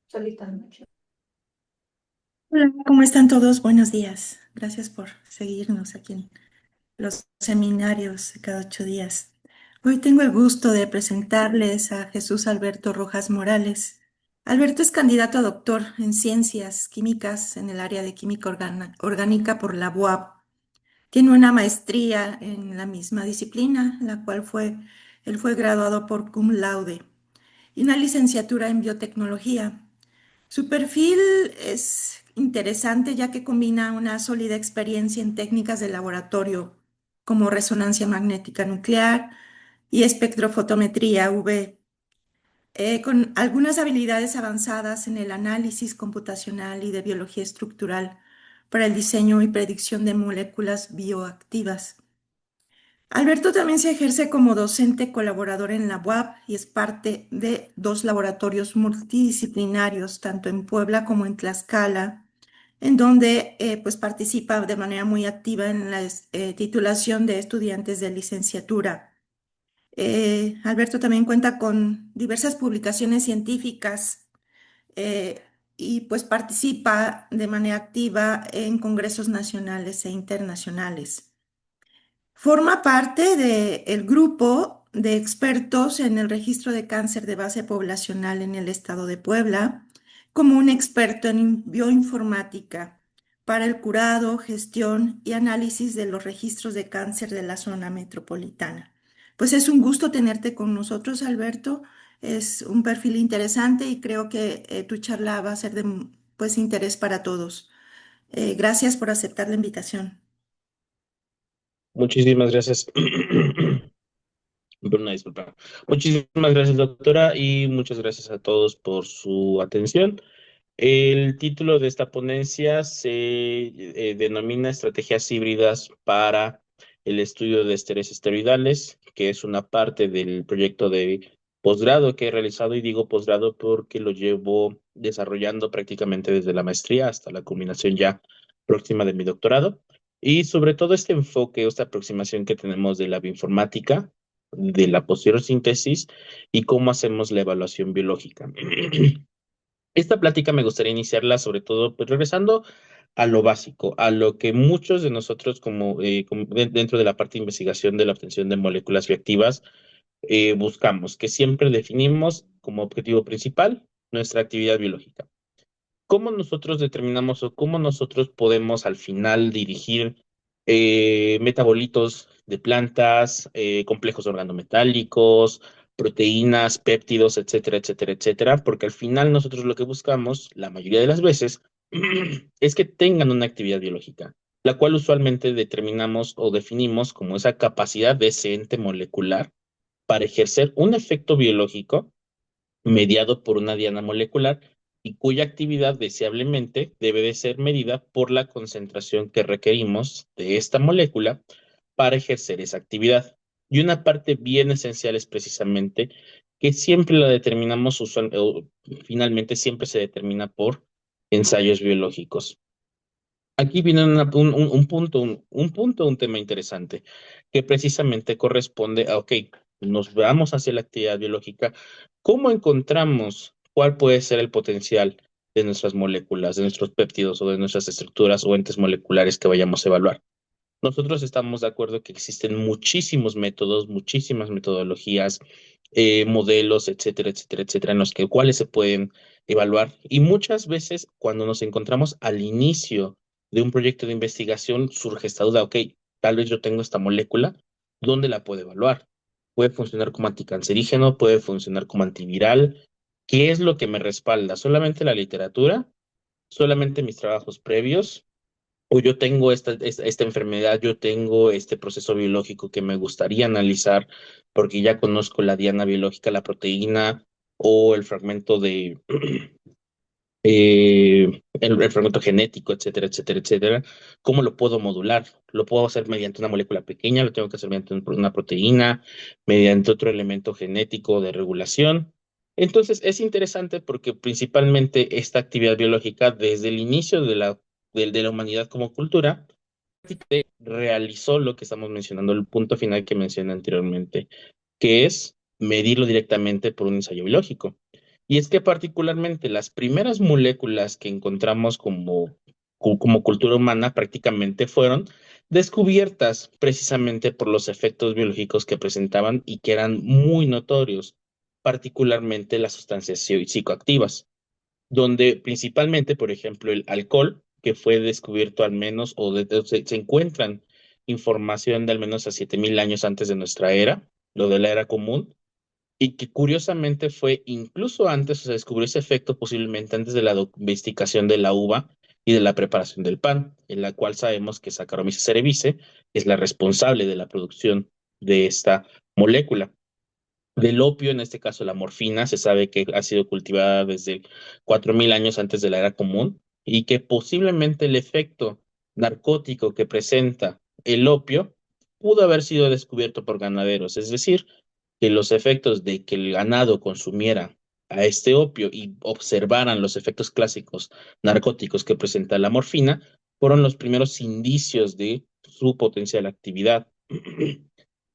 Solita noche. Hola, ¿cómo están todos? Buenos días. Gracias por seguirnos aquí en los seminarios de cada 8 días. Hoy tengo el gusto de presentarles a Jesús Alberto Rojas Morales. Alberto es candidato a doctor en ciencias químicas en el área de química orgánica por la UAP. Tiene una maestría en la misma disciplina, él fue graduado por cum laude, y una licenciatura en biotecnología. Su perfil es interesante ya que combina una sólida experiencia en técnicas de laboratorio como resonancia magnética nuclear y espectrofotometría UV, con algunas habilidades avanzadas en el análisis computacional y de biología estructural para el diseño y predicción de moléculas bioactivas. Alberto también se ejerce como docente colaborador en la UAP y es parte de dos laboratorios multidisciplinarios, tanto en Puebla como en Tlaxcala, en donde pues participa de manera muy activa en la titulación de estudiantes de licenciatura. Alberto también cuenta con diversas publicaciones científicas eh, y pues participa de manera activa en congresos nacionales e internacionales. Forma parte del grupo de expertos en el registro de cáncer de base poblacional en el estado de Puebla, como un experto en bioinformática para el curado, gestión y análisis de los registros de cáncer de la zona metropolitana. Pues es un gusto tenerte con nosotros, Alberto. Es un perfil interesante y creo que tu charla va a ser de pues, interés para todos. Gracias por aceptar la invitación. Muchísimas gracias. Una disculpa. Muchísimas gracias, doctora, y muchas gracias a todos por su atención. El título de esta ponencia se denomina Estrategias híbridas para el estudio de estrés esteroidales, que es una parte del proyecto de posgrado que he realizado, y digo posgrado porque lo llevo desarrollando prácticamente desde la maestría hasta la culminación ya próxima de mi doctorado. Y sobre todo este enfoque, esta aproximación que tenemos de la bioinformática, de la posterior síntesis y cómo hacemos la evaluación biológica. Esta plática me gustaría iniciarla sobre todo pues regresando a lo básico, a lo que muchos de nosotros dentro de la parte de investigación de la obtención de moléculas bioactivas buscamos, que siempre definimos como objetivo principal nuestra actividad biológica. ¿Cómo nosotros determinamos o cómo nosotros podemos al final dirigir metabolitos de plantas, complejos organometálicos, proteínas, péptidos, etcétera, etcétera, etcétera? Porque al final nosotros lo que buscamos, la mayoría de las veces, es que tengan una actividad biológica, la cual usualmente determinamos o definimos como esa capacidad de ese ente molecular para ejercer un efecto biológico mediado por una diana molecular y cuya actividad deseablemente debe de ser medida por la concentración que requerimos de esta molécula para ejercer esa actividad. Y una parte bien esencial es precisamente que siempre la determinamos, finalmente siempre se determina por ensayos biológicos. Aquí viene un punto, un punto, un tema interesante, que precisamente corresponde a, ok, nos vamos hacia la actividad biológica, ¿cómo encontramos cuál puede ser el potencial de nuestras moléculas, de nuestros péptidos o de nuestras estructuras o entes moleculares que vayamos a evaluar? Nosotros estamos de acuerdo que existen muchísimos métodos, muchísimas metodologías, modelos, etcétera, etcétera, etcétera, en los cuales se pueden evaluar. Y muchas veces cuando nos encontramos al inicio de un proyecto de investigación, surge esta duda, ok, tal vez yo tengo esta molécula, ¿dónde la puedo evaluar? ¿Puede funcionar como anticancerígeno? ¿Puede funcionar como antiviral? ¿Qué es lo que me respalda? ¿Solamente la literatura? ¿Solamente mis trabajos previos? O yo tengo esta enfermedad, yo tengo este proceso biológico que me gustaría analizar porque ya conozco la diana biológica, la proteína o el fragmento el fragmento genético, etcétera, etcétera, etcétera. ¿Cómo lo puedo modular? ¿Lo puedo hacer mediante una molécula pequeña? ¿Lo tengo que hacer mediante una proteína? ¿Mediante otro elemento genético de regulación? Entonces, es interesante porque principalmente esta actividad biológica, desde el inicio de la humanidad como cultura, realizó lo que estamos mencionando, el punto final que mencioné anteriormente, que es medirlo directamente por un ensayo biológico. Y es que particularmente las primeras moléculas que encontramos como cultura humana prácticamente fueron descubiertas precisamente por los efectos biológicos que presentaban y que eran muy notorios, particularmente las sustancias psicoactivas, donde principalmente, por ejemplo, el alcohol, que fue descubierto al menos, se encuentran información de al menos a 7000 años antes de nuestra era, lo de la era común, y que curiosamente fue incluso antes, o sea, descubrió ese efecto posiblemente antes de la domesticación de la uva y de la preparación del pan, en la cual sabemos que Saccharomyces cerevisiae es la responsable de la producción de esta molécula. Del opio, en este caso la morfina, se sabe que ha sido cultivada desde 4000 años antes de la era común y que posiblemente el efecto narcótico que presenta el opio pudo haber sido descubierto por ganaderos, es decir, que los efectos de que el ganado consumiera a este opio y observaran los efectos clásicos narcóticos que presenta la morfina fueron los primeros indicios de su potencial actividad.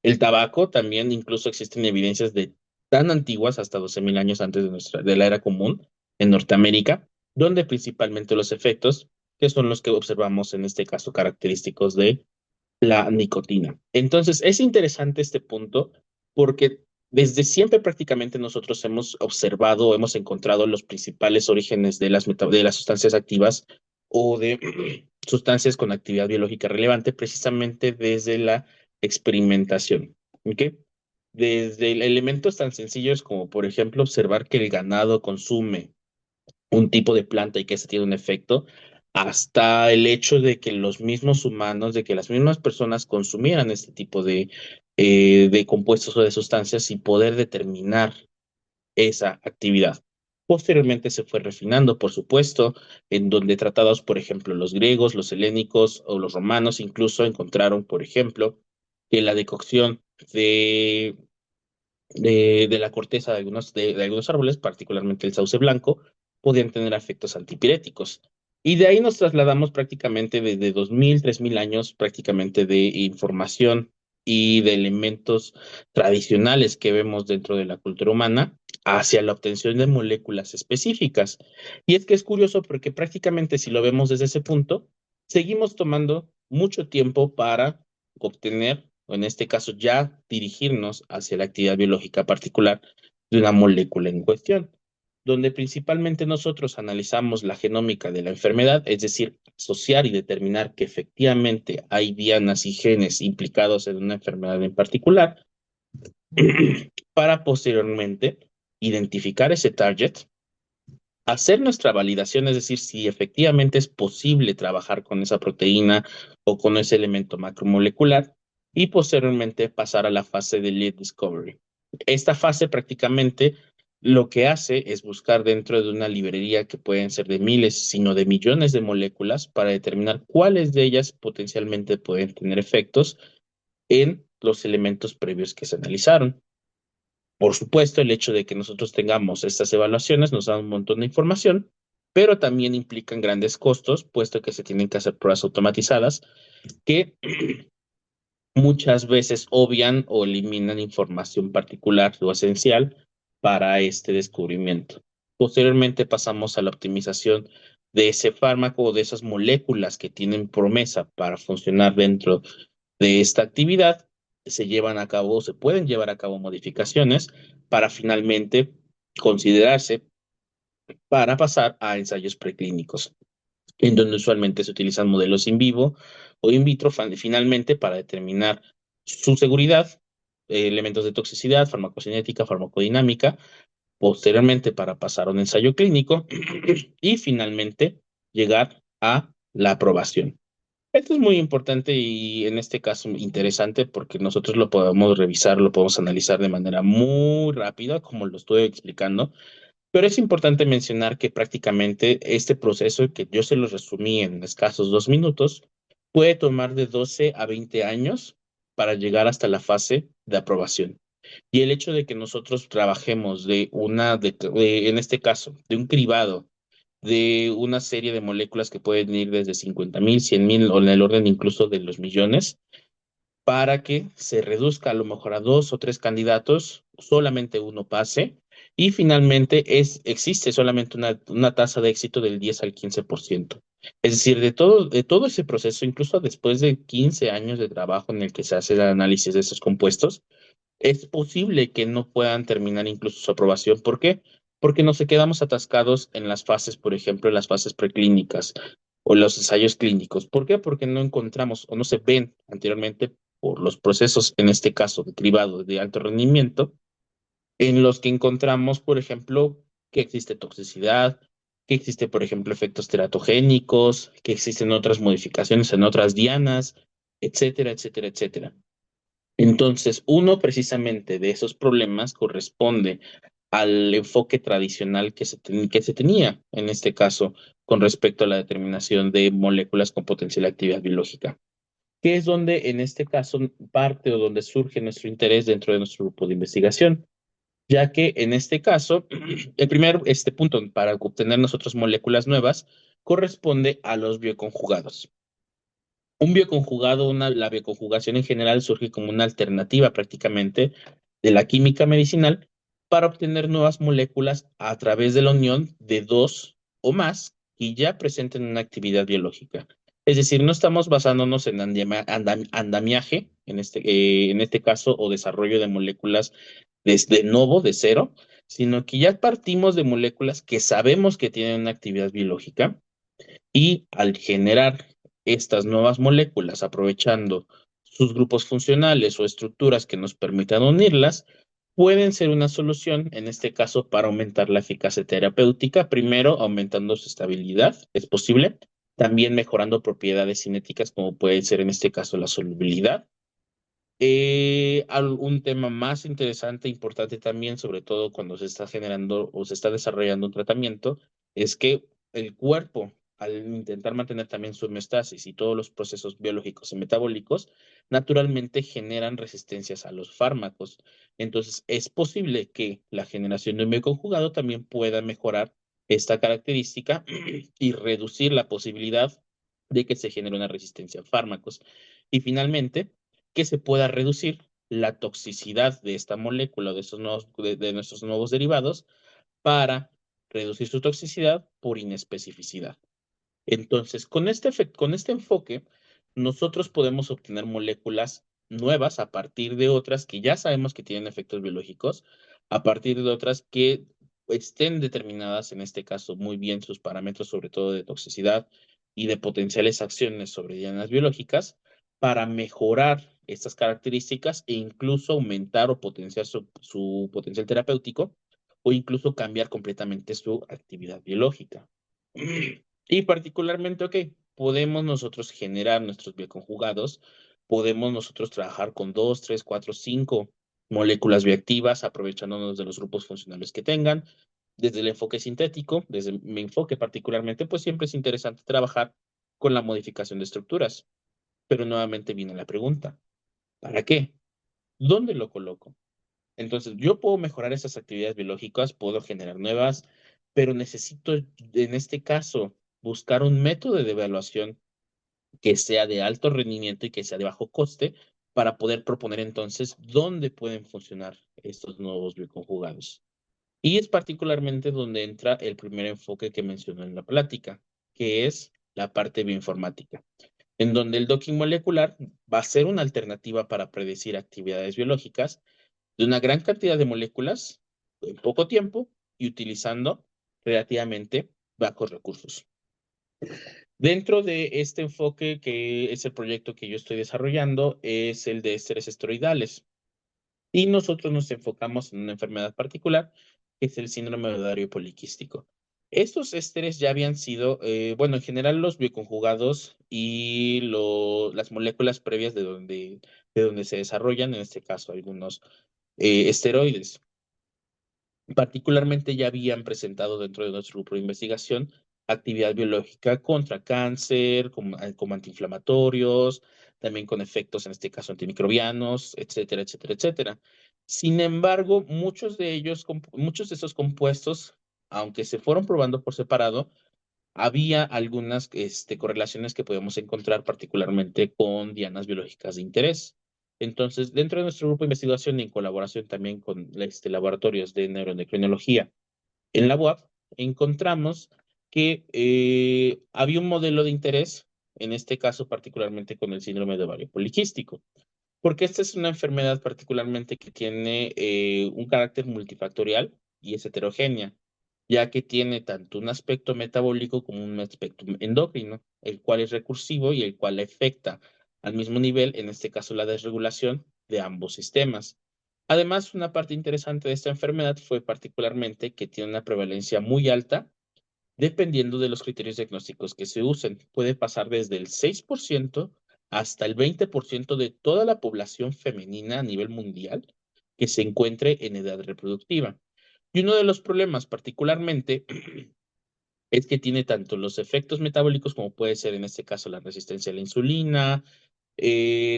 El tabaco también, incluso existen evidencias de tan antiguas, hasta 12.000 años antes de la era común, en Norteamérica, donde principalmente los efectos, que son los que observamos en este caso característicos de la nicotina. Entonces, es interesante este punto porque desde siempre prácticamente nosotros hemos observado, hemos encontrado los principales orígenes de de las sustancias activas o de sustancias con actividad biológica relevante precisamente desde la experimentación. ¿Ok? Desde elementos tan sencillos como, por ejemplo, observar que el ganado consume un tipo de planta y que ese tiene un efecto, hasta el hecho de que los mismos humanos, de que las mismas personas consumieran este tipo de compuestos o de sustancias y poder determinar esa actividad. Posteriormente se fue refinando, por supuesto, en donde tratados, por ejemplo, los griegos, los helénicos o los romanos incluso encontraron, por ejemplo, que la decocción de la corteza de algunos árboles, particularmente el sauce blanco, podían tener efectos antipiréticos. Y de ahí nos trasladamos prácticamente desde 2000, 3000 años prácticamente de información y de elementos tradicionales que vemos dentro de la cultura humana hacia la obtención de moléculas específicas. Y es que es curioso porque prácticamente si lo vemos desde ese punto, seguimos tomando mucho tiempo para obtener, o en este caso ya dirigirnos hacia la actividad biológica particular de una molécula en cuestión, donde principalmente nosotros analizamos la genómica de la enfermedad, es decir, asociar y determinar que efectivamente hay dianas y genes implicados en una enfermedad en particular, para posteriormente identificar ese target, hacer nuestra validación, es decir, si efectivamente es posible trabajar con esa proteína o con ese elemento macromolecular y posteriormente pasar a la fase de lead discovery. Esta fase prácticamente lo que hace es buscar dentro de una librería que pueden ser de miles, sino de millones de moléculas para determinar cuáles de ellas potencialmente pueden tener efectos en los elementos previos que se analizaron. Por supuesto, el hecho de que nosotros tengamos estas evaluaciones nos da un montón de información, pero también implican grandes costos, puesto que se tienen que hacer pruebas automatizadas que muchas veces obvian o eliminan información particular o esencial para este descubrimiento. Posteriormente pasamos a la optimización de ese fármaco o de esas moléculas que tienen promesa para funcionar dentro de esta actividad. Se llevan a cabo, se pueden llevar a cabo modificaciones para finalmente considerarse para pasar a ensayos preclínicos, en donde usualmente se utilizan modelos in vivo o in vitro finalmente para determinar su seguridad, elementos de toxicidad, farmacocinética, farmacodinámica, posteriormente para pasar a un ensayo clínico y finalmente llegar a la aprobación. Esto es muy importante y en este caso interesante porque nosotros lo podemos revisar, lo podemos analizar de manera muy rápida, como lo estoy explicando, pero es importante mencionar que prácticamente este proceso, que yo se lo resumí en escasos 2 minutos, puede tomar de 12 a 20 años para llegar hasta la fase de aprobación. Y el hecho de que nosotros trabajemos en este caso, de un cribado de una serie de moléculas que pueden ir desde 50.000, 100.000 o en el orden incluso de los millones, para que se reduzca a lo mejor a 2 o 3 candidatos solamente uno pase y finalmente existe solamente una tasa de éxito del 10 al 15%. Es decir, de todo ese proceso, incluso después de 15 años de trabajo en el que se hace el análisis de esos compuestos, es posible que no puedan terminar incluso su aprobación. ¿Por qué? Porque nos quedamos atascados en las fases, por ejemplo, en las fases preclínicas o los ensayos clínicos. ¿Por qué? Porque no encontramos o no se ven anteriormente por los procesos, en este caso, de cribado de alto rendimiento, en los que encontramos, por ejemplo, que existe toxicidad, que existe, por ejemplo, efectos teratogénicos, que existen otras modificaciones en otras dianas, etcétera, etcétera, etcétera. Entonces, uno precisamente de esos problemas corresponde al enfoque tradicional que se tenía, en este caso, con respecto a la determinación de moléculas con potencial actividad biológica, que es donde, en este caso, parte o donde surge nuestro interés dentro de nuestro grupo de investigación, ya que en este caso, el primer punto para obtener nosotros moléculas nuevas corresponde a los bioconjugados. Un bioconjugado, la bioconjugación en general surge como una alternativa prácticamente de la química medicinal para obtener nuevas moléculas a través de la unión de dos o más que ya presenten una actividad biológica. Es decir, no estamos basándonos en andamiaje, en este caso, o desarrollo de moléculas desde novo, de cero, sino que ya partimos de moléculas que sabemos que tienen una actividad biológica y al generar estas nuevas moléculas, aprovechando sus grupos funcionales o estructuras que nos permitan unirlas, pueden ser una solución, en este caso, para aumentar la eficacia terapéutica. Primero, aumentando su estabilidad, es posible. También mejorando propiedades cinéticas, como puede ser en este caso la solubilidad. Un tema más interesante e importante también, sobre todo cuando se está generando o se está desarrollando un tratamiento, es que el cuerpo, al intentar mantener también su homeostasis y todos los procesos biológicos y metabólicos, naturalmente generan resistencias a los fármacos. Entonces, es posible que la generación de un bioconjugado también pueda mejorar esta característica y reducir la posibilidad de que se genere una resistencia a fármacos. Y finalmente, que se pueda reducir la toxicidad de esta molécula, de nuestros nuevos derivados, para reducir su toxicidad por inespecificidad. Entonces, con este enfoque, nosotros podemos obtener moléculas nuevas a partir de otras que ya sabemos que tienen efectos biológicos, a partir de otras que estén determinadas, en este caso, muy bien sus parámetros, sobre todo de toxicidad y de potenciales acciones sobre dianas biológicas, para mejorar estas características e incluso aumentar o potenciar su potencial terapéutico o incluso cambiar completamente su actividad biológica. Y particularmente, ok, podemos nosotros generar nuestros bioconjugados, podemos nosotros trabajar con dos, tres, cuatro, cinco moléculas bioactivas, aprovechándonos de los grupos funcionales que tengan. Desde el enfoque sintético, desde mi enfoque particularmente, pues siempre es interesante trabajar con la modificación de estructuras. Pero nuevamente viene la pregunta, ¿para qué? ¿Dónde lo coloco? Entonces, yo puedo mejorar esas actividades biológicas, puedo generar nuevas, pero necesito, en este caso, buscar un método de evaluación que sea de alto rendimiento y que sea de bajo coste para poder proponer entonces dónde pueden funcionar estos nuevos bioconjugados. Y es particularmente donde entra el primer enfoque que mencionó en la plática, que es la parte bioinformática, en donde el docking molecular va a ser una alternativa para predecir actividades biológicas de una gran cantidad de moléculas en poco tiempo y utilizando relativamente bajos recursos. Dentro de este enfoque, que es el proyecto que yo estoy desarrollando, es el de ésteres esteroidales. Y nosotros nos enfocamos en una enfermedad particular, que es el síndrome ovario poliquístico. Estos ésteres ya habían sido, bueno, en general los bioconjugados y las moléculas previas de donde se desarrollan, en este caso algunos esteroides. Particularmente ya habían presentado dentro de nuestro grupo de investigación actividad biológica contra cáncer, como antiinflamatorios, también con efectos, en este caso, antimicrobianos, etcétera, etcétera, etcétera. Sin embargo, muchos de esos compuestos, aunque se fueron probando por separado, había algunas correlaciones que podemos encontrar particularmente con dianas biológicas de interés. Entonces, dentro de nuestro grupo de investigación y en colaboración también con laboratorios de neuroendocrinología en la UAP, encontramos que había un modelo de interés, en este caso particularmente con el síndrome de ovario poliquístico, porque esta es una enfermedad particularmente que tiene un carácter multifactorial y es heterogénea, ya que tiene tanto un aspecto metabólico como un aspecto endocrino, el cual es recursivo y el cual afecta al mismo nivel, en este caso la desregulación de ambos sistemas. Además, una parte interesante de esta enfermedad fue particularmente que tiene una prevalencia muy alta dependiendo de los criterios diagnósticos que se usen. Puede pasar desde el 6% hasta el 20% de toda la población femenina a nivel mundial que se encuentre en edad reproductiva. Y uno de los problemas particularmente es que tiene tanto los efectos metabólicos como puede ser en este caso la resistencia a la insulina,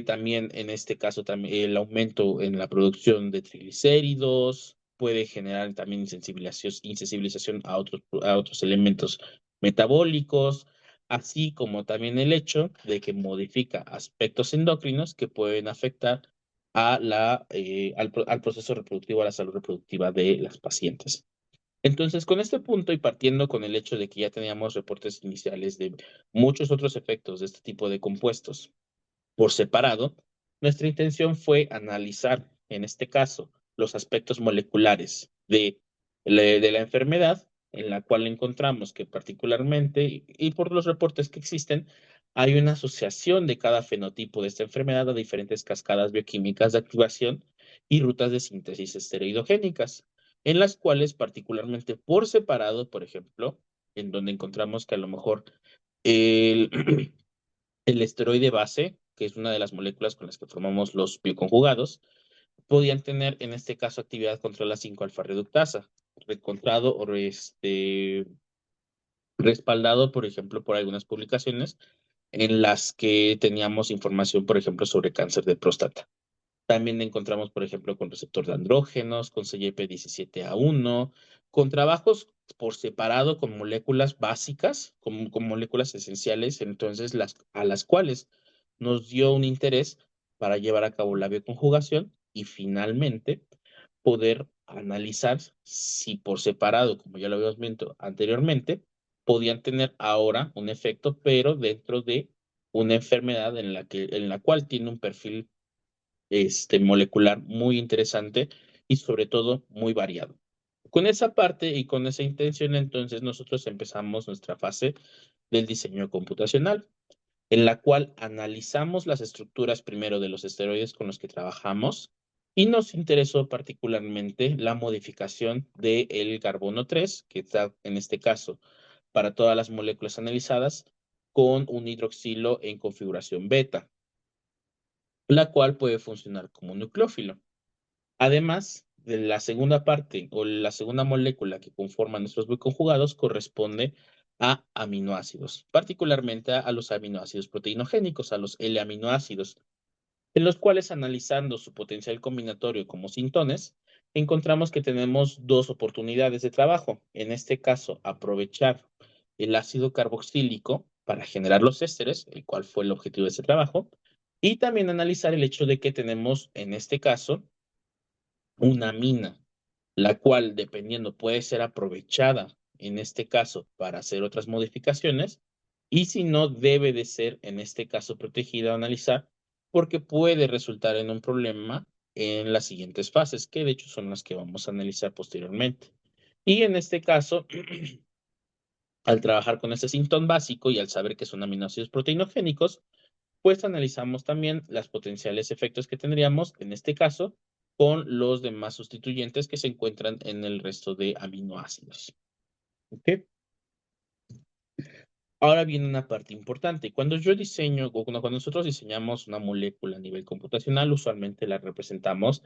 también en este caso también el aumento en la producción de triglicéridos puede generar también insensibilización a otros elementos metabólicos, así como también el hecho de que modifica aspectos endocrinos que pueden afectar al proceso reproductivo, a la salud reproductiva de las pacientes. Entonces, con este punto y partiendo con el hecho de que ya teníamos reportes iniciales de muchos otros efectos de este tipo de compuestos por separado, nuestra intención fue analizar, en este caso, los aspectos moleculares de la enfermedad, en la cual encontramos que particularmente, y por los reportes que existen, hay una asociación de cada fenotipo de esta enfermedad a diferentes cascadas bioquímicas de activación y rutas de síntesis esteroidogénicas, en las cuales particularmente por separado, por ejemplo, en donde encontramos que a lo mejor el, el esteroide base, que es una de las moléculas con las que formamos los bioconjugados, podían tener en este caso actividad contra la 5-alfa reductasa, encontrado o respaldado, por ejemplo, por algunas publicaciones en las que teníamos información, por ejemplo, sobre cáncer de próstata. También encontramos, por ejemplo, con receptor de andrógenos, con CYP17A1, con trabajos por separado con moléculas básicas, con moléculas esenciales, entonces a las cuales nos dio un interés para llevar a cabo la bioconjugación y finalmente poder analizar si por separado, como ya lo habíamos visto anteriormente, podían tener ahora un efecto, pero dentro de una enfermedad en la cual tiene un perfil molecular muy interesante y sobre todo muy variado. Con esa parte y con esa intención, entonces nosotros empezamos nuestra fase del diseño computacional, en la cual analizamos las estructuras primero de los esteroides con los que trabajamos y nos interesó particularmente la modificación del carbono 3, que está en este caso para todas las moléculas analizadas, con un hidroxilo en configuración beta, la cual puede funcionar como nucleófilo. Además, de la segunda parte o la segunda molécula que conforma nuestros biconjugados corresponde a aminoácidos, particularmente a los aminoácidos proteinogénicos, a los L-aminoácidos, en los cuales analizando su potencial combinatorio como sintones, encontramos que tenemos dos oportunidades de trabajo. En este caso, aprovechar el ácido carboxílico para generar los ésteres, el cual fue el objetivo de ese trabajo, y también analizar el hecho de que tenemos, en este caso, una mina, la cual, dependiendo, puede ser aprovechada en este caso para hacer otras modificaciones, y si no, debe de ser en este caso protegida o analizar, porque puede resultar en un problema en las siguientes fases, que de hecho son las que vamos a analizar posteriormente. Y en este caso, al trabajar con ese síntoma básico y al saber que son aminoácidos proteinogénicos, pues analizamos también los potenciales efectos que tendríamos, en este caso, con los demás sustituyentes que se encuentran en el resto de aminoácidos. ¿Ok? Ahora viene una parte importante. Cuando yo diseño, o cuando nosotros diseñamos una molécula a nivel computacional, usualmente la representamos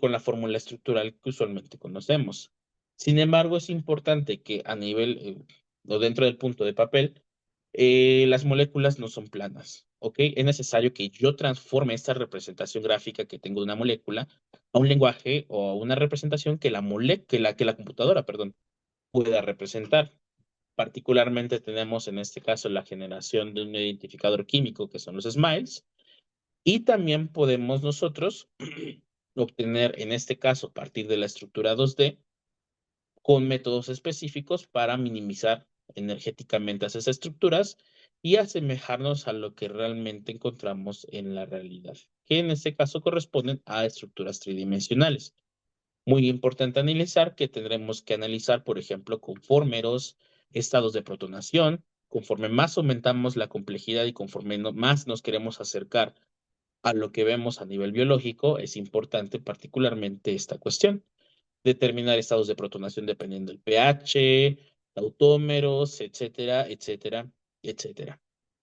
con la fórmula estructural que usualmente conocemos. Sin embargo, es importante que a nivel, o dentro del punto de papel, las moléculas no son planas, ¿ok? Es necesario que yo transforme esta representación gráfica que tengo de una molécula a un lenguaje o a una representación que la computadora, perdón, pueda representar. Particularmente tenemos en este caso la generación de un identificador químico que son los SMILES Y también podemos nosotros obtener, en este caso, a partir de la estructura 2D, con métodos específicos para minimizar energéticamente esas estructuras y asemejarnos a lo que realmente encontramos en la realidad, que en este caso corresponden a estructuras tridimensionales. Muy importante analizar que tendremos que analizar, por ejemplo, conformeros, estados de protonación. Conforme más aumentamos la complejidad y conforme más nos queremos acercar a lo que vemos a nivel biológico, es importante particularmente esta cuestión. Determinar estados de protonación dependiendo del pH, tautómeros, etcétera, etcétera, etcétera.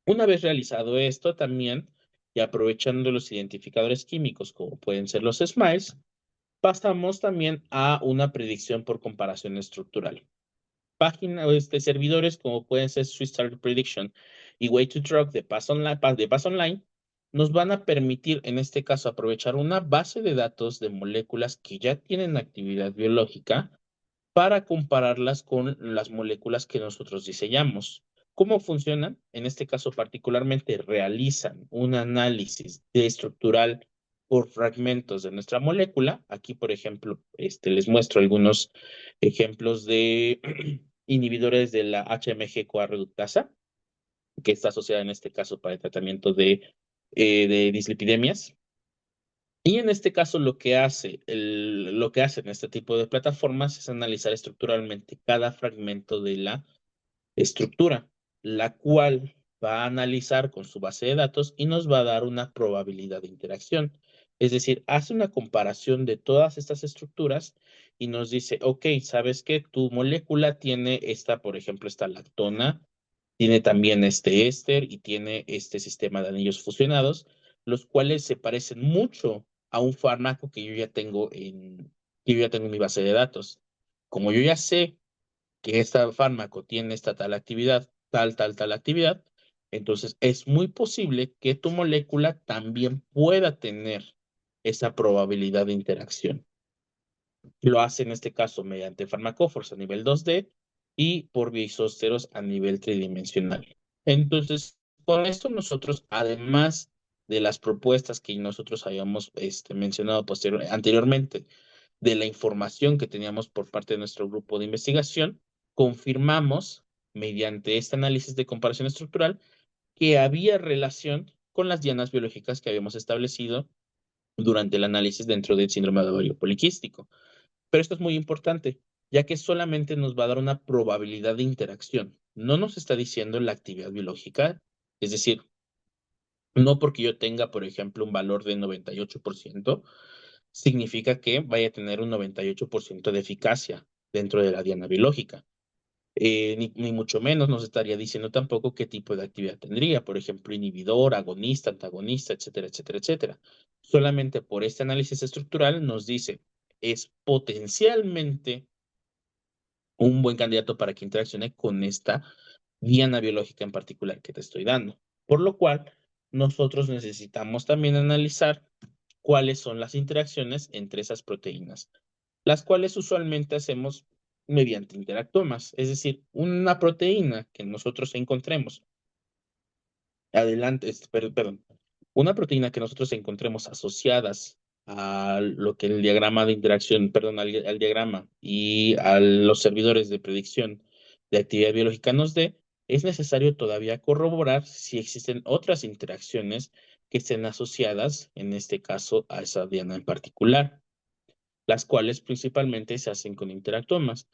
Una vez realizado esto también, y aprovechando los identificadores químicos como pueden ser los SMILES, pasamos también a una predicción por comparación estructural. Páginas, servidores como pueden ser Swiss Target Prediction y Way2Drug de Pass Online nos van a permitir, en este caso, aprovechar una base de datos de moléculas que ya tienen actividad biológica para compararlas con las moléculas que nosotros diseñamos. ¿Cómo funcionan? En este caso particularmente realizan un análisis de estructural por fragmentos de nuestra molécula. Aquí, por ejemplo, les muestro algunos ejemplos de inhibidores de la HMG-CoA reductasa, que está asociada en este caso para el tratamiento de dislipidemias. Y en este caso lo que hacen este tipo de plataformas es analizar estructuralmente cada fragmento de la estructura, la cual va a analizar con su base de datos y nos va a dar una probabilidad de interacción. Es decir, hace una comparación de todas estas estructuras y nos dice, ok, ¿sabes qué? Tu molécula tiene esta, por ejemplo, esta lactona, tiene también este éster y tiene este sistema de anillos fusionados, los cuales se parecen mucho a un fármaco que yo ya tengo en mi base de datos. Como yo ya sé que este fármaco tiene esta tal actividad, tal actividad, entonces es muy posible que tu molécula también pueda tener esa probabilidad de interacción. Lo hace en este caso mediante farmacóforos a nivel 2D y por vía isósteros a nivel tridimensional. Entonces, con esto nosotros, además de las propuestas que nosotros habíamos mencionado anteriormente, de la información que teníamos por parte de nuestro grupo de investigación, confirmamos, mediante este análisis de comparación estructural, que había relación con las dianas biológicas que habíamos establecido durante el análisis dentro del síndrome de ovario poliquístico. Pero esto es muy importante, ya que solamente nos va a dar una probabilidad de interacción. No nos está diciendo la actividad biológica, es decir, no porque yo tenga, por ejemplo, un valor de 98%, significa que vaya a tener un 98% de eficacia dentro de la diana biológica. Ni mucho menos nos estaría diciendo tampoco qué tipo de actividad tendría, por ejemplo, inhibidor, agonista, antagonista, etcétera, etcétera, etcétera. Solamente por este análisis estructural nos dice, es potencialmente un buen candidato para que interaccione con esta diana biológica en particular que te estoy dando. Por lo cual, nosotros necesitamos también analizar cuáles son las interacciones entre esas proteínas, las cuales usualmente hacemos mediante interactomas, es decir, una proteína que nosotros encontremos perdón, una proteína que nosotros encontremos asociadas a lo que el diagrama de interacción, perdón, al diagrama y a los servidores de predicción de actividad biológica nos dé, es necesario todavía corroborar si existen otras interacciones que estén asociadas, en este caso, a esa diana en particular, las cuales principalmente se hacen con interactomas.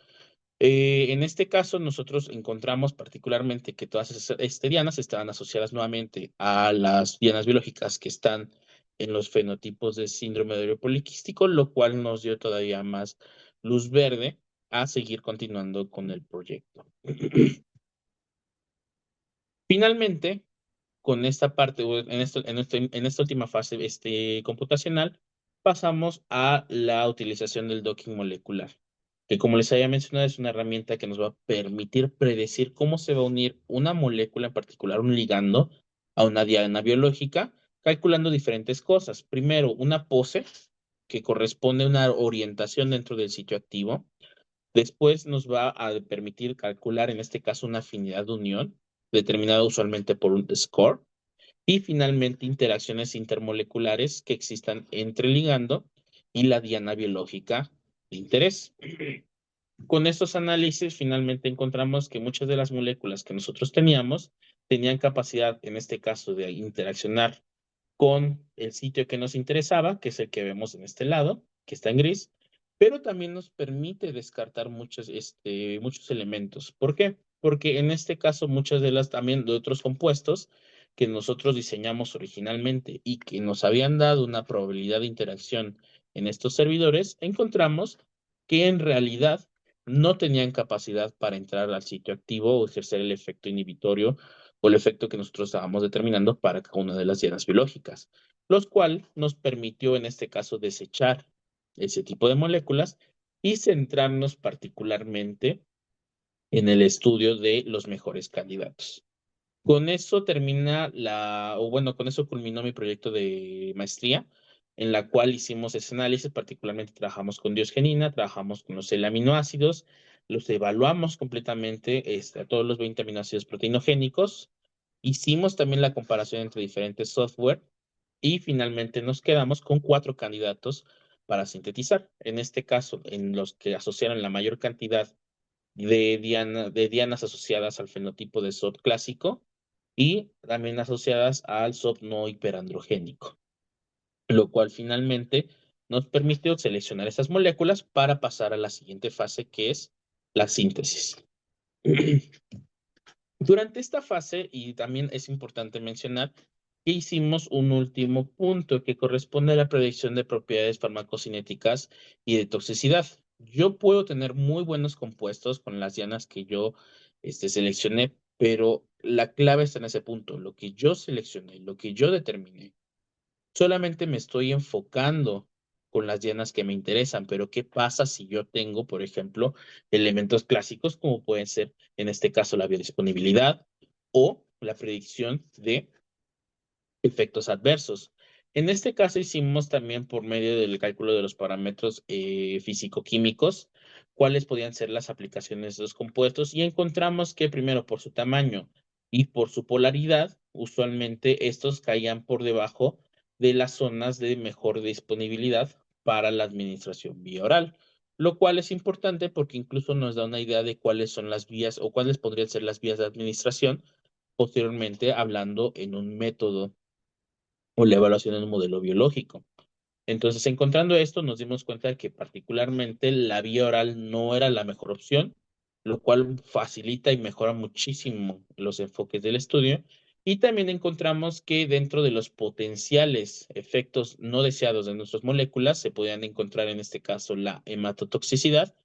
En este caso, nosotros encontramos particularmente que todas esas dianas estaban asociadas nuevamente a las dianas biológicas que están en los fenotipos de síndrome de ovario poliquístico, lo cual nos dio todavía más luz verde a seguir continuando con el proyecto. Finalmente, con esta parte, en esta última fase computacional, pasamos a la utilización del docking molecular, que como les había mencionado, es una herramienta que nos va a permitir predecir cómo se va a unir una molécula, en particular un ligando, a una diana biológica, calculando diferentes cosas. Primero, una pose, que corresponde a una orientación dentro del sitio activo. Después nos va a permitir calcular, en este caso, una afinidad de unión, determinada usualmente por un score. y finalmente interacciones intermoleculares que existan entre el ligando y la diana biológica de interés. Con estos análisis finalmente encontramos que muchas de las moléculas que nosotros teníamos tenían capacidad, en este caso, de interaccionar con el sitio que nos interesaba, que es el que vemos en este lado, que está en gris, pero también nos permite descartar muchos elementos. ¿Por qué? Porque en este caso muchas de las también de otros compuestos que nosotros diseñamos originalmente y que nos habían dado una probabilidad de interacción en estos servidores, encontramos que en realidad no tenían capacidad para entrar al sitio activo o ejercer el efecto inhibitorio o el efecto que nosotros estábamos determinando para cada una de las hienas biológicas, los cual nos permitió en este caso desechar ese tipo de moléculas y centrarnos particularmente en el estudio de los mejores candidatos. Con eso con eso culminó mi proyecto de maestría, en la cual hicimos ese análisis, particularmente trabajamos con diosgenina, trabajamos con los aminoácidos, los evaluamos completamente a todos los 20 aminoácidos proteinogénicos, hicimos también la comparación entre diferentes software y finalmente nos quedamos con 4 candidatos para sintetizar. En este caso, en los que asociaron la mayor cantidad de dianas asociadas al fenotipo de SOP clásico y también asociadas al SOP no hiperandrogénico, lo cual finalmente nos permitió seleccionar esas moléculas para pasar a la siguiente fase, que es la síntesis. Durante esta fase, y también es importante mencionar, que hicimos un último punto que corresponde a la predicción de propiedades farmacocinéticas y de toxicidad. Yo puedo tener muy buenos compuestos con las dianas que yo seleccioné, pero la clave está en ese punto. Lo que yo seleccioné, lo que yo determiné, solamente me estoy enfocando con las dianas que me interesan, pero ¿qué pasa si yo tengo, por ejemplo, elementos clásicos como pueden ser, en este caso, la biodisponibilidad o la predicción de efectos adversos? En este caso hicimos también por medio del cálculo de los parámetros físico-químicos cuáles podían ser las aplicaciones de los compuestos y encontramos que primero por su tamaño y por su polaridad, usualmente estos caían por debajo de las zonas de mejor disponibilidad para la administración vía oral, lo cual es importante porque incluso nos da una idea de cuáles son las vías o cuáles podrían ser las vías de administración posteriormente hablando en un método o la evaluación en un modelo biológico. Entonces, encontrando esto, nos dimos cuenta de que particularmente la vía oral no era la mejor opción, lo cual facilita y mejora muchísimo los enfoques del estudio. Y también encontramos que dentro de los potenciales efectos no deseados de nuestras moléculas se podían encontrar en este caso la hematotoxicidad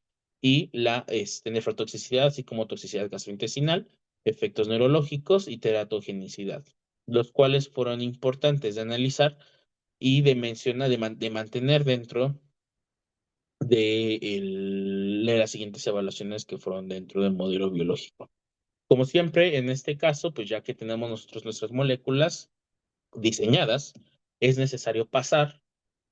y la nefrotoxicidad, así como toxicidad gastrointestinal, efectos neurológicos y teratogenicidad, los cuales fueron importantes de analizar y de mantener dentro de las siguientes evaluaciones que fueron dentro del modelo biológico. Como siempre, en este caso, pues ya que tenemos nosotros nuestras moléculas diseñadas, es necesario pasar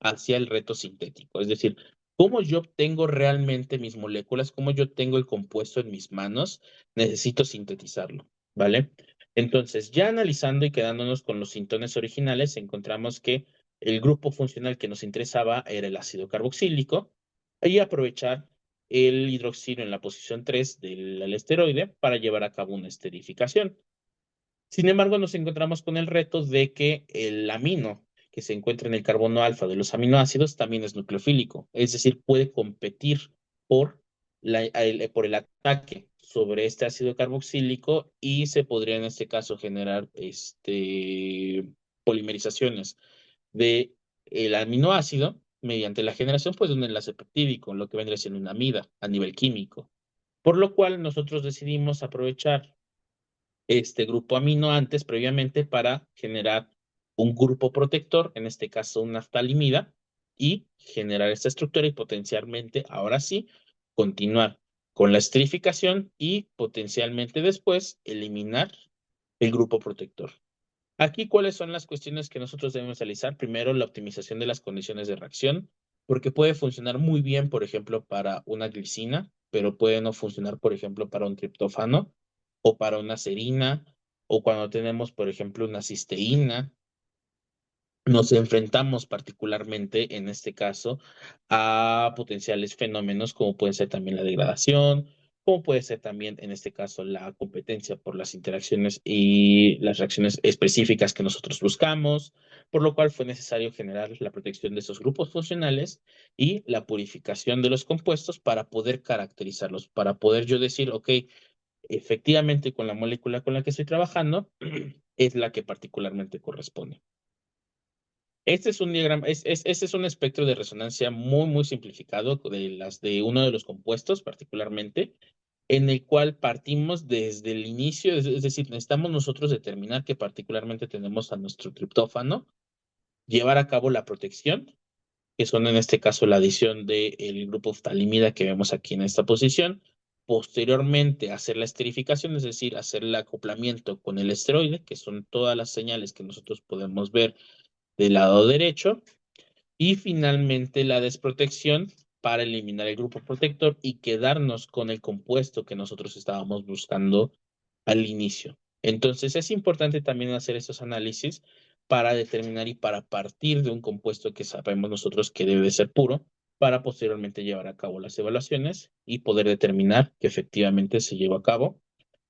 hacia el reto sintético. Es decir, cómo yo obtengo realmente mis moléculas, cómo yo tengo el compuesto en mis manos, necesito sintetizarlo, ¿vale? Entonces, ya analizando y quedándonos con los sintones originales, encontramos que el grupo funcional que nos interesaba era el ácido carboxílico y aprovechar el hidroxilo en la posición 3 del esteroide para llevar a cabo una esterificación. Sin embargo, nos encontramos con el reto de que el amino que se encuentra en el carbono alfa de los aminoácidos también es nucleofílico, es decir, puede competir por, por el ataque sobre este ácido carboxílico y se podría en este caso generar polimerizaciones de el aminoácido mediante la generación pues, de un enlace peptídico, lo que vendría siendo una amida a nivel químico. Por lo cual nosotros decidimos aprovechar este grupo amino antes previamente para generar un grupo protector, en este caso una naftalimida, y generar esta estructura y potencialmente, ahora sí, continuar con la esterificación y potencialmente después eliminar el grupo protector. Aquí, ¿cuáles son las cuestiones que nosotros debemos realizar? Primero, la optimización de las condiciones de reacción, porque puede funcionar muy bien, por ejemplo, para una glicina, pero puede no funcionar, por ejemplo, para un triptófano o para una serina o cuando tenemos, por ejemplo, una cisteína, nos enfrentamos particularmente en este caso a potenciales fenómenos como puede ser también la degradación, como puede ser también en este caso la competencia por las interacciones y las reacciones específicas que nosotros buscamos, por lo cual fue necesario generar la protección de esos grupos funcionales y la purificación de los compuestos para poder caracterizarlos, para poder yo decir, ok, efectivamente con la molécula con la que estoy trabajando es la que particularmente corresponde. Este es un diagrama, este es un espectro de resonancia muy, muy simplificado de las de uno de los compuestos, particularmente, en el cual partimos desde el inicio, es decir, necesitamos nosotros determinar que particularmente tenemos a nuestro triptófano, llevar a cabo la protección, que son en este caso la adición del grupo ftalimida que vemos aquí en esta posición, posteriormente hacer la esterificación, es decir, hacer el acoplamiento con el esteroide, que son todas las señales que nosotros podemos ver del lado derecho, y finalmente la desprotección para eliminar el grupo protector y quedarnos con el compuesto que nosotros estábamos buscando al inicio. Entonces es importante también hacer estos análisis para determinar y para partir de un compuesto que sabemos nosotros que debe de ser puro, para posteriormente llevar a cabo las evaluaciones y poder determinar que efectivamente se llevó a cabo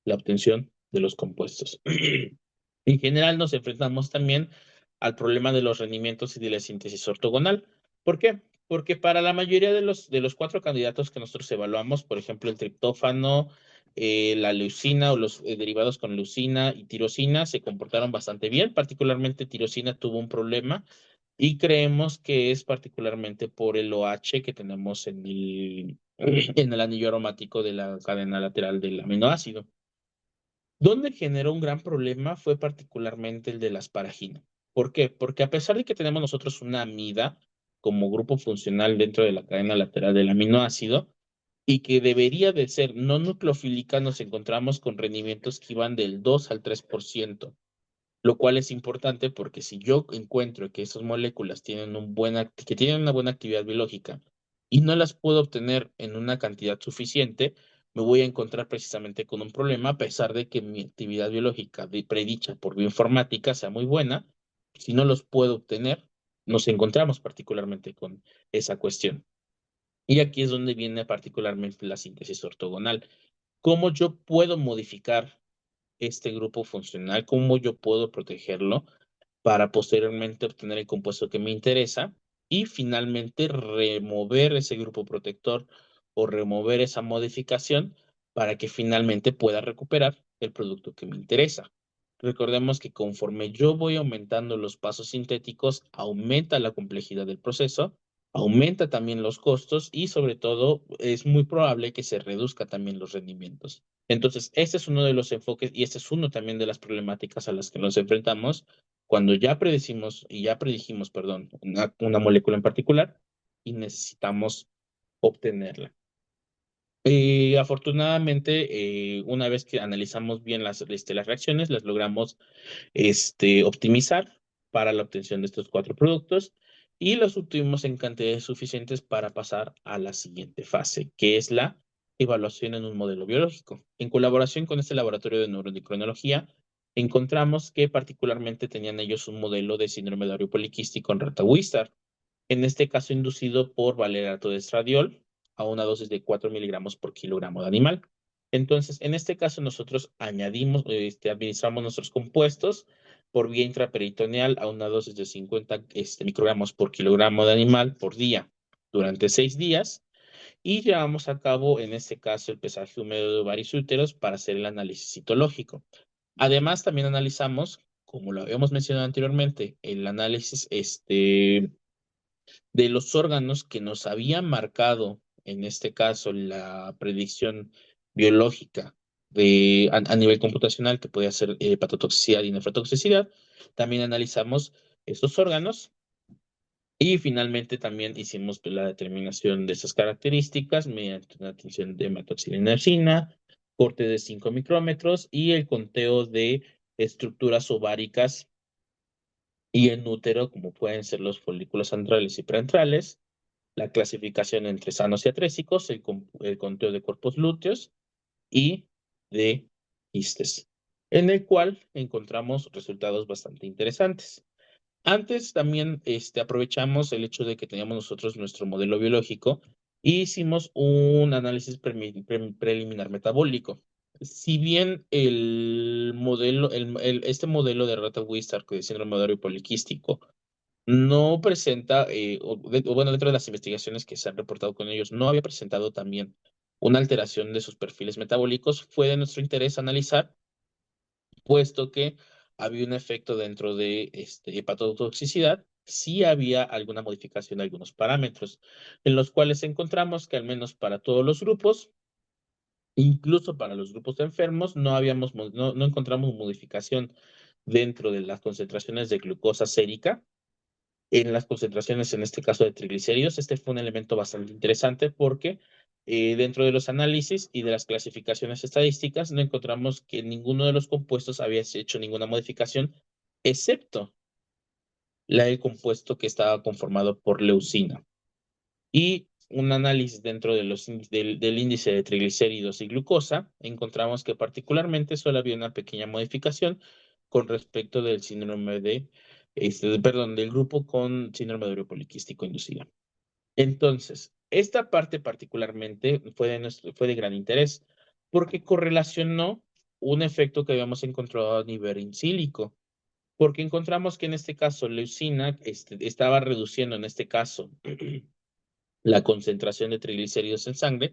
la obtención de los compuestos. En general nos enfrentamos también al problema de los rendimientos y de la síntesis ortogonal. ¿Por qué? Porque para la mayoría de los cuatro candidatos que nosotros evaluamos, por ejemplo, el triptófano, la leucina o los derivados con leucina y tirosina se comportaron bastante bien. Particularmente tirosina tuvo un problema y creemos que es particularmente por el OH que tenemos en el anillo aromático de la cadena lateral del aminoácido. Donde generó un gran problema fue particularmente el de la asparagina. ¿Por qué? Porque a pesar de que tenemos nosotros una amida como grupo funcional dentro de la cadena lateral del aminoácido y que debería de ser no nucleofílica, nos encontramos con rendimientos que iban del 2 al 3%, lo cual es importante porque si yo encuentro que esas moléculas tienen que tienen una buena actividad biológica y no las puedo obtener en una cantidad suficiente, me voy a encontrar precisamente con un problema, a pesar de que mi actividad biológica predicha por bioinformática sea muy buena, si no los puedo obtener, nos encontramos particularmente con esa cuestión. Y aquí es donde viene particularmente la síntesis ortogonal. ¿Cómo yo puedo modificar este grupo funcional? ¿Cómo yo puedo protegerlo para posteriormente obtener el compuesto que me interesa y finalmente remover ese grupo protector o remover esa modificación para que finalmente pueda recuperar el producto que me interesa? Recordemos que conforme yo voy aumentando los pasos sintéticos, aumenta la complejidad del proceso, aumenta también los costos y sobre todo es muy probable que se reduzca también los rendimientos. Entonces, este es uno de los enfoques y este es uno también de las problemáticas a las que nos enfrentamos cuando ya predecimos y ya predijimos, perdón, una molécula en particular y necesitamos obtenerla. Afortunadamente, una vez que analizamos bien las reacciones, las logramos optimizar para la obtención de estos cuatro productos y los obtuvimos en cantidades suficientes para pasar a la siguiente fase, que es la evaluación en un modelo biológico. En colaboración con este laboratorio de neuroendocrinología, encontramos que particularmente tenían ellos un modelo de síndrome de ovario poliquístico en rata Wistar, en este caso inducido por valerato de estradiol a una dosis de 4 miligramos por kilogramo de animal. Entonces, en este caso nosotros añadimos, administramos nuestros compuestos por vía intraperitoneal a una dosis de 50 microgramos por kilogramo de animal por día durante 6 días y llevamos a cabo, en este caso, el pesaje húmedo de ovarios y úteros para hacer el análisis citológico. Además, también analizamos, como lo habíamos mencionado anteriormente, el análisis de los órganos que nos habían marcado, en este caso, la predicción biológica a nivel computacional, que podía ser hepatotoxicidad y nefrotoxicidad. También analizamos estos órganos y finalmente también hicimos pues, la determinación de esas características mediante una tinción de hematoxilinercina, corte de 5 micrómetros y el conteo de estructuras ováricas y en útero, como pueden ser los folículos andrales y preandrales, la clasificación entre sanos y atrésicos, el conteo de cuerpos lúteos y de quistes. en el cual encontramos resultados bastante interesantes. Antes también aprovechamos el hecho de que teníamos nosotros nuestro modelo biológico y hicimos un análisis preliminar metabólico. Si bien el modelo, este modelo de Rata-Wistar, de síndrome ovario poliquístico, no presenta, o bueno, dentro de las investigaciones que se han reportado con ellos, no había presentado también una alteración de sus perfiles metabólicos, fue de nuestro interés analizar, puesto que había un efecto dentro de hepatotoxicidad, sí había alguna modificación de algunos parámetros, en los cuales encontramos que al menos para todos los grupos, incluso para los grupos de enfermos, no encontramos modificación dentro de las concentraciones de glucosa sérica. En las concentraciones, en este caso de triglicéridos, este fue un elemento bastante interesante porque dentro de los análisis y de las clasificaciones estadísticas no encontramos que ninguno de los compuestos había hecho ninguna modificación, excepto la del compuesto que estaba conformado por leucina. Y un análisis dentro de del índice de triglicéridos y glucosa, encontramos que particularmente solo había una pequeña modificación con respecto del síndrome perdón, del grupo con síndrome de ovario poliquístico inducido. Entonces, esta parte particularmente fue de gran interés porque correlacionó un efecto que habíamos encontrado a nivel incílico, porque encontramos que en este caso leucina estaba reduciendo en este caso la concentración de triglicéridos en sangre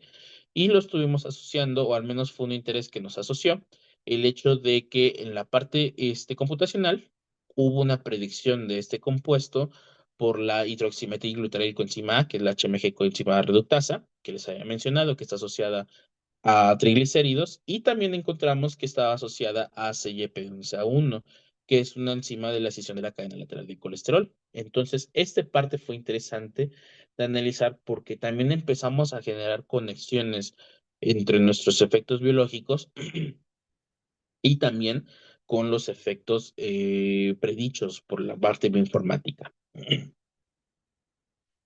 y lo estuvimos asociando, o al menos fue un interés que nos asoció, el hecho de que en la parte computacional hubo una predicción de este compuesto por la hidroximetilglutarilcoenzima A, que es la HMG coenzima reductasa, que les había mencionado, que está asociada a triglicéridos, y también encontramos que estaba asociada a CYP11A1, que es una enzima de la escisión de la cadena lateral del colesterol. Entonces, esta parte fue interesante de analizar porque también empezamos a generar conexiones entre nuestros efectos biológicos y también con los efectos predichos por la parte bioinformática.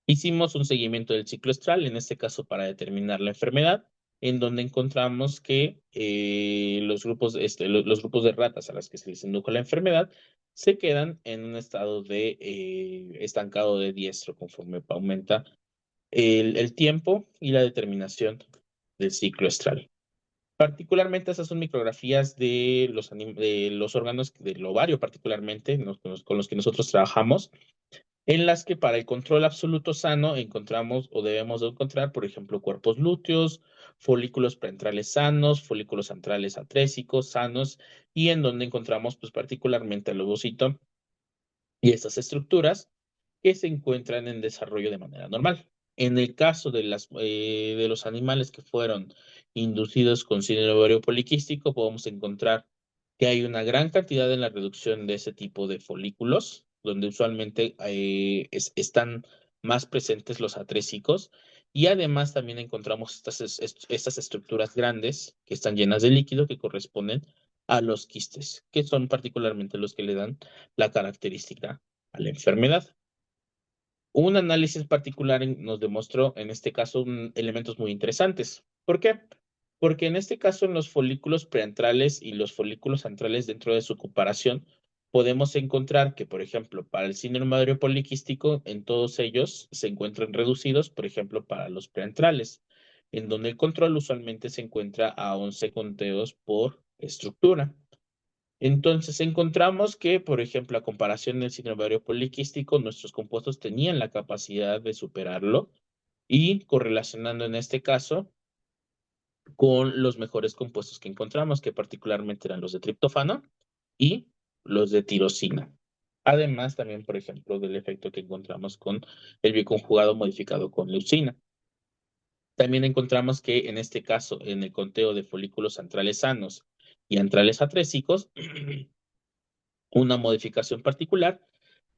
Hicimos un seguimiento del ciclo estral, en este caso para determinar la enfermedad, en donde encontramos que los grupos de ratas a las que se les indujo la enfermedad se quedan en un estado de estancado de diestro conforme aumenta el tiempo y la determinación del ciclo estral. Particularmente esas son micrografías de de los órganos del ovario, particularmente con los que nosotros trabajamos, en las que para el control absoluto sano encontramos o debemos de encontrar, por ejemplo, cuerpos lúteos, folículos parenterales sanos, folículos antrales atrésicos sanos, y en donde encontramos pues particularmente el ovocito y estas estructuras que se encuentran en desarrollo de manera normal. En el caso de los animales que fueron inducidos con síndrome ovario poliquístico, podemos encontrar que hay una gran cantidad en la reducción de ese tipo de folículos, donde usualmente están más presentes los atrésicos, y además también encontramos estas estructuras grandes que están llenas de líquido que corresponden a los quistes, que son particularmente los que le dan la característica a la enfermedad. Un análisis particular nos demostró, en este caso, elementos muy interesantes. ¿Por qué? Porque en este caso, en los folículos preantrales y los folículos antrales dentro de su comparación, podemos encontrar que, por ejemplo, para el síndrome ovario poliquístico, en todos ellos se encuentran reducidos, por ejemplo, para los preantrales, en donde el control usualmente se encuentra a 11 conteos por estructura. Entonces encontramos que, por ejemplo, a comparación del síndrome ovario poliquístico, nuestros compuestos tenían la capacidad de superarlo y correlacionando en este caso con los mejores compuestos que encontramos, que particularmente eran los de triptófano y los de tirosina. Además, también, por ejemplo, del efecto que encontramos con el biconjugado modificado con leucina. También encontramos que en este caso, en el conteo de folículos antrales sanos y antrales atrésicos, una modificación particular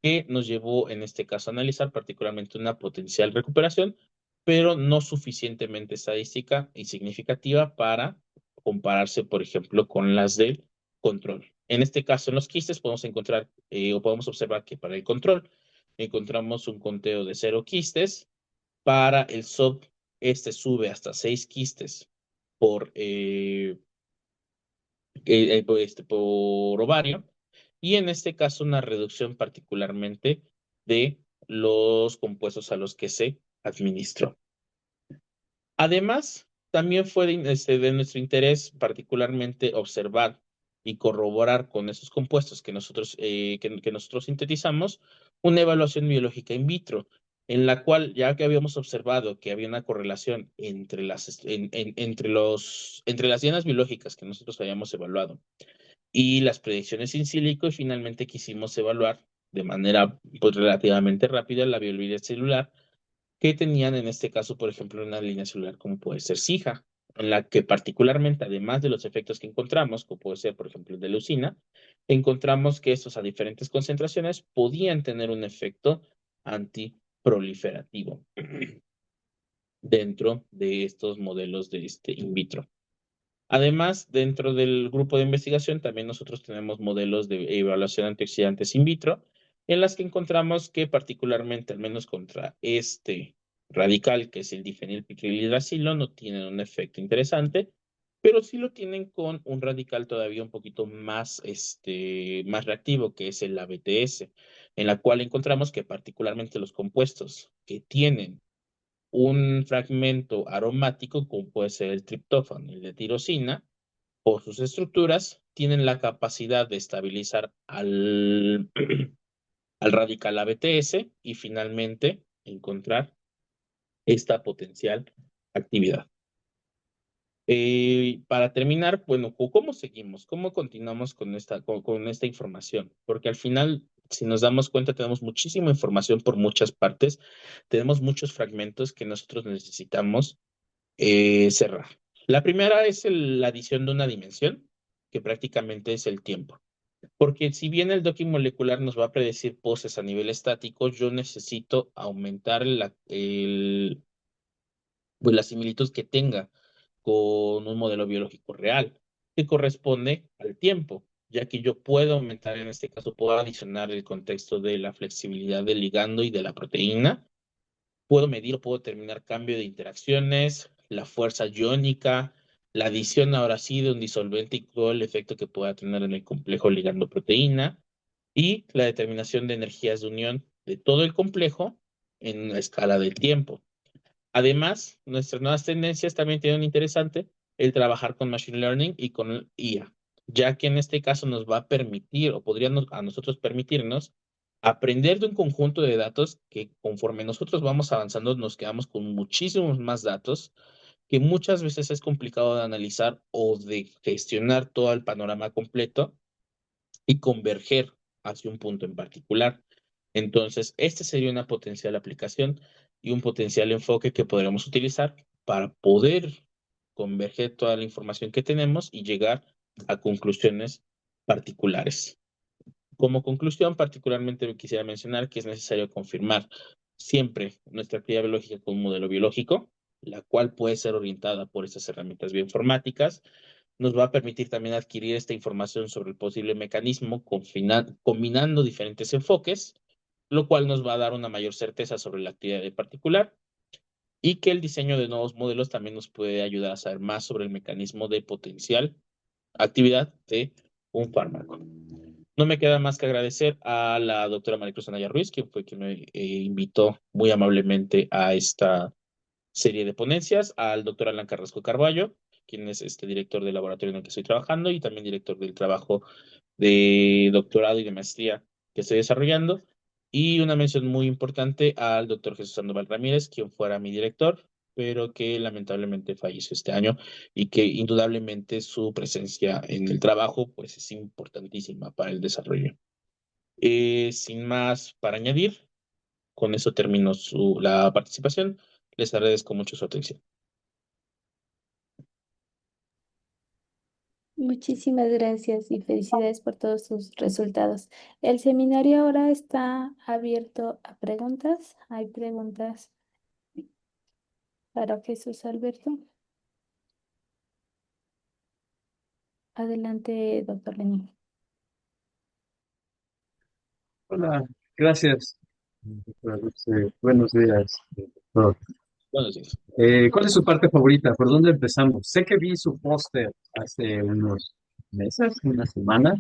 que nos llevó en este caso a analizar particularmente una potencial recuperación, pero no suficientemente estadística y significativa para compararse, por ejemplo, con las del control. En este caso, en los quistes podemos encontrar o podemos observar que para el control encontramos un conteo de 0 quistes, para el SOP este sube hasta 6 quistes por, por ovario, y en este caso una reducción particularmente de los compuestos a los que se administró. Además, también fue de nuestro interés particularmente observar y corroborar con esos compuestos que nosotros sintetizamos una evaluación biológica in vitro, en la cual ya que habíamos observado que había una correlación entre entre las hienas biológicas que nosotros habíamos evaluado y las predicciones in silico, y finalmente quisimos evaluar de manera pues, relativamente rápida la viabilidad celular que tenían en este caso, por ejemplo, una línea celular como puede ser SIJA, en la que particularmente, además de los efectos que encontramos, como puede ser, por ejemplo, el de leucina, encontramos que estos a diferentes concentraciones podían tener un efecto antiproliferativo dentro de estos modelos de in vitro. Además, dentro del grupo de investigación, también nosotros tenemos modelos de evaluación antioxidantes in vitro, en las que encontramos que particularmente, al menos contra este radical, que es el difenilpicrilidracilo, no tienen un efecto interesante, pero sí lo tienen con un radical todavía un poquito más, más reactivo, que es el ABTS, en la cual encontramos que particularmente los compuestos que tienen un fragmento aromático, como puede ser el triptófano y la tirosina, por sus estructuras, tienen la capacidad de estabilizar al radical ABTS y finalmente encontrar esta potencial actividad. Para terminar, bueno, ¿cómo seguimos? ¿Cómo continuamos con esta información? Porque al final, si nos damos cuenta, tenemos muchísima información por muchas partes, tenemos muchos fragmentos que nosotros necesitamos cerrar. La primera es la adición de una dimensión, que prácticamente es el tiempo. Porque si bien el docking molecular nos va a predecir poses a nivel estático, yo necesito aumentar pues, la similitud que tenga con un modelo biológico real, que corresponde al tiempo, ya que yo puedo aumentar, en este caso, puedo adicionar el contexto de la flexibilidad del ligando y de la proteína. Puedo medir o puedo determinar cambio de interacciones, la fuerza iónica, la adición ahora sí de un disolvente y todo el efecto que pueda tener en el complejo ligando-proteína y la determinación de energías de unión de todo el complejo en la escala del tiempo. Además, nuestras nuevas tendencias también tienen interesante el trabajar con Machine Learning y con el IA, ya que en este caso nos va a permitir o podría a nosotros permitirnos aprender de un conjunto de datos que conforme nosotros vamos avanzando nos quedamos con muchísimos más datos que muchas veces es complicado de analizar o de gestionar todo el panorama completo y converger hacia un punto en particular. Entonces, esta sería una potencial aplicación y un potencial enfoque que podríamos utilizar para poder converger toda la información que tenemos y llegar a conclusiones particulares. Como conclusión, particularmente quisiera mencionar que es necesario confirmar siempre nuestra actividad biológica con un modelo biológico, la cual puede ser orientada por estas herramientas bioinformáticas. Nos va a permitir también adquirir esta información sobre el posible mecanismo combinando diferentes enfoques, lo cual nos va a dar una mayor certeza sobre la actividad en particular y que el diseño de nuevos modelos también nos puede ayudar a saber más sobre el mecanismo de potencial actividad de un fármaco. No me queda más que agradecer a la doctora Maricruz Anaya Ruiz, quien fue quien me invitó muy amablemente a esta serie de ponencias, al doctor Alan Carrasco Carballo, quien es director del laboratorio en el que estoy trabajando y también director del trabajo de doctorado y de maestría que estoy desarrollando. Y una mención muy importante al doctor Jesús Sandoval Ramírez, quien fuera mi director, pero que lamentablemente falleció este año y que indudablemente su presencia en el trabajo pues es importantísima para el desarrollo. Sin más para añadir, con eso termino la participación. Les agradezco mucho su atención. Muchísimas gracias y felicidades por todos sus resultados. El seminario ahora está abierto a preguntas. ¿Hay preguntas para Jesús Alberto? Adelante, doctor Lenín. Hola, gracias. Buenos días, doctor. Buenos días. ¿Cuál es su parte favorita? ¿Por dónde empezamos? Sé que vi su póster hace unos meses, una semana,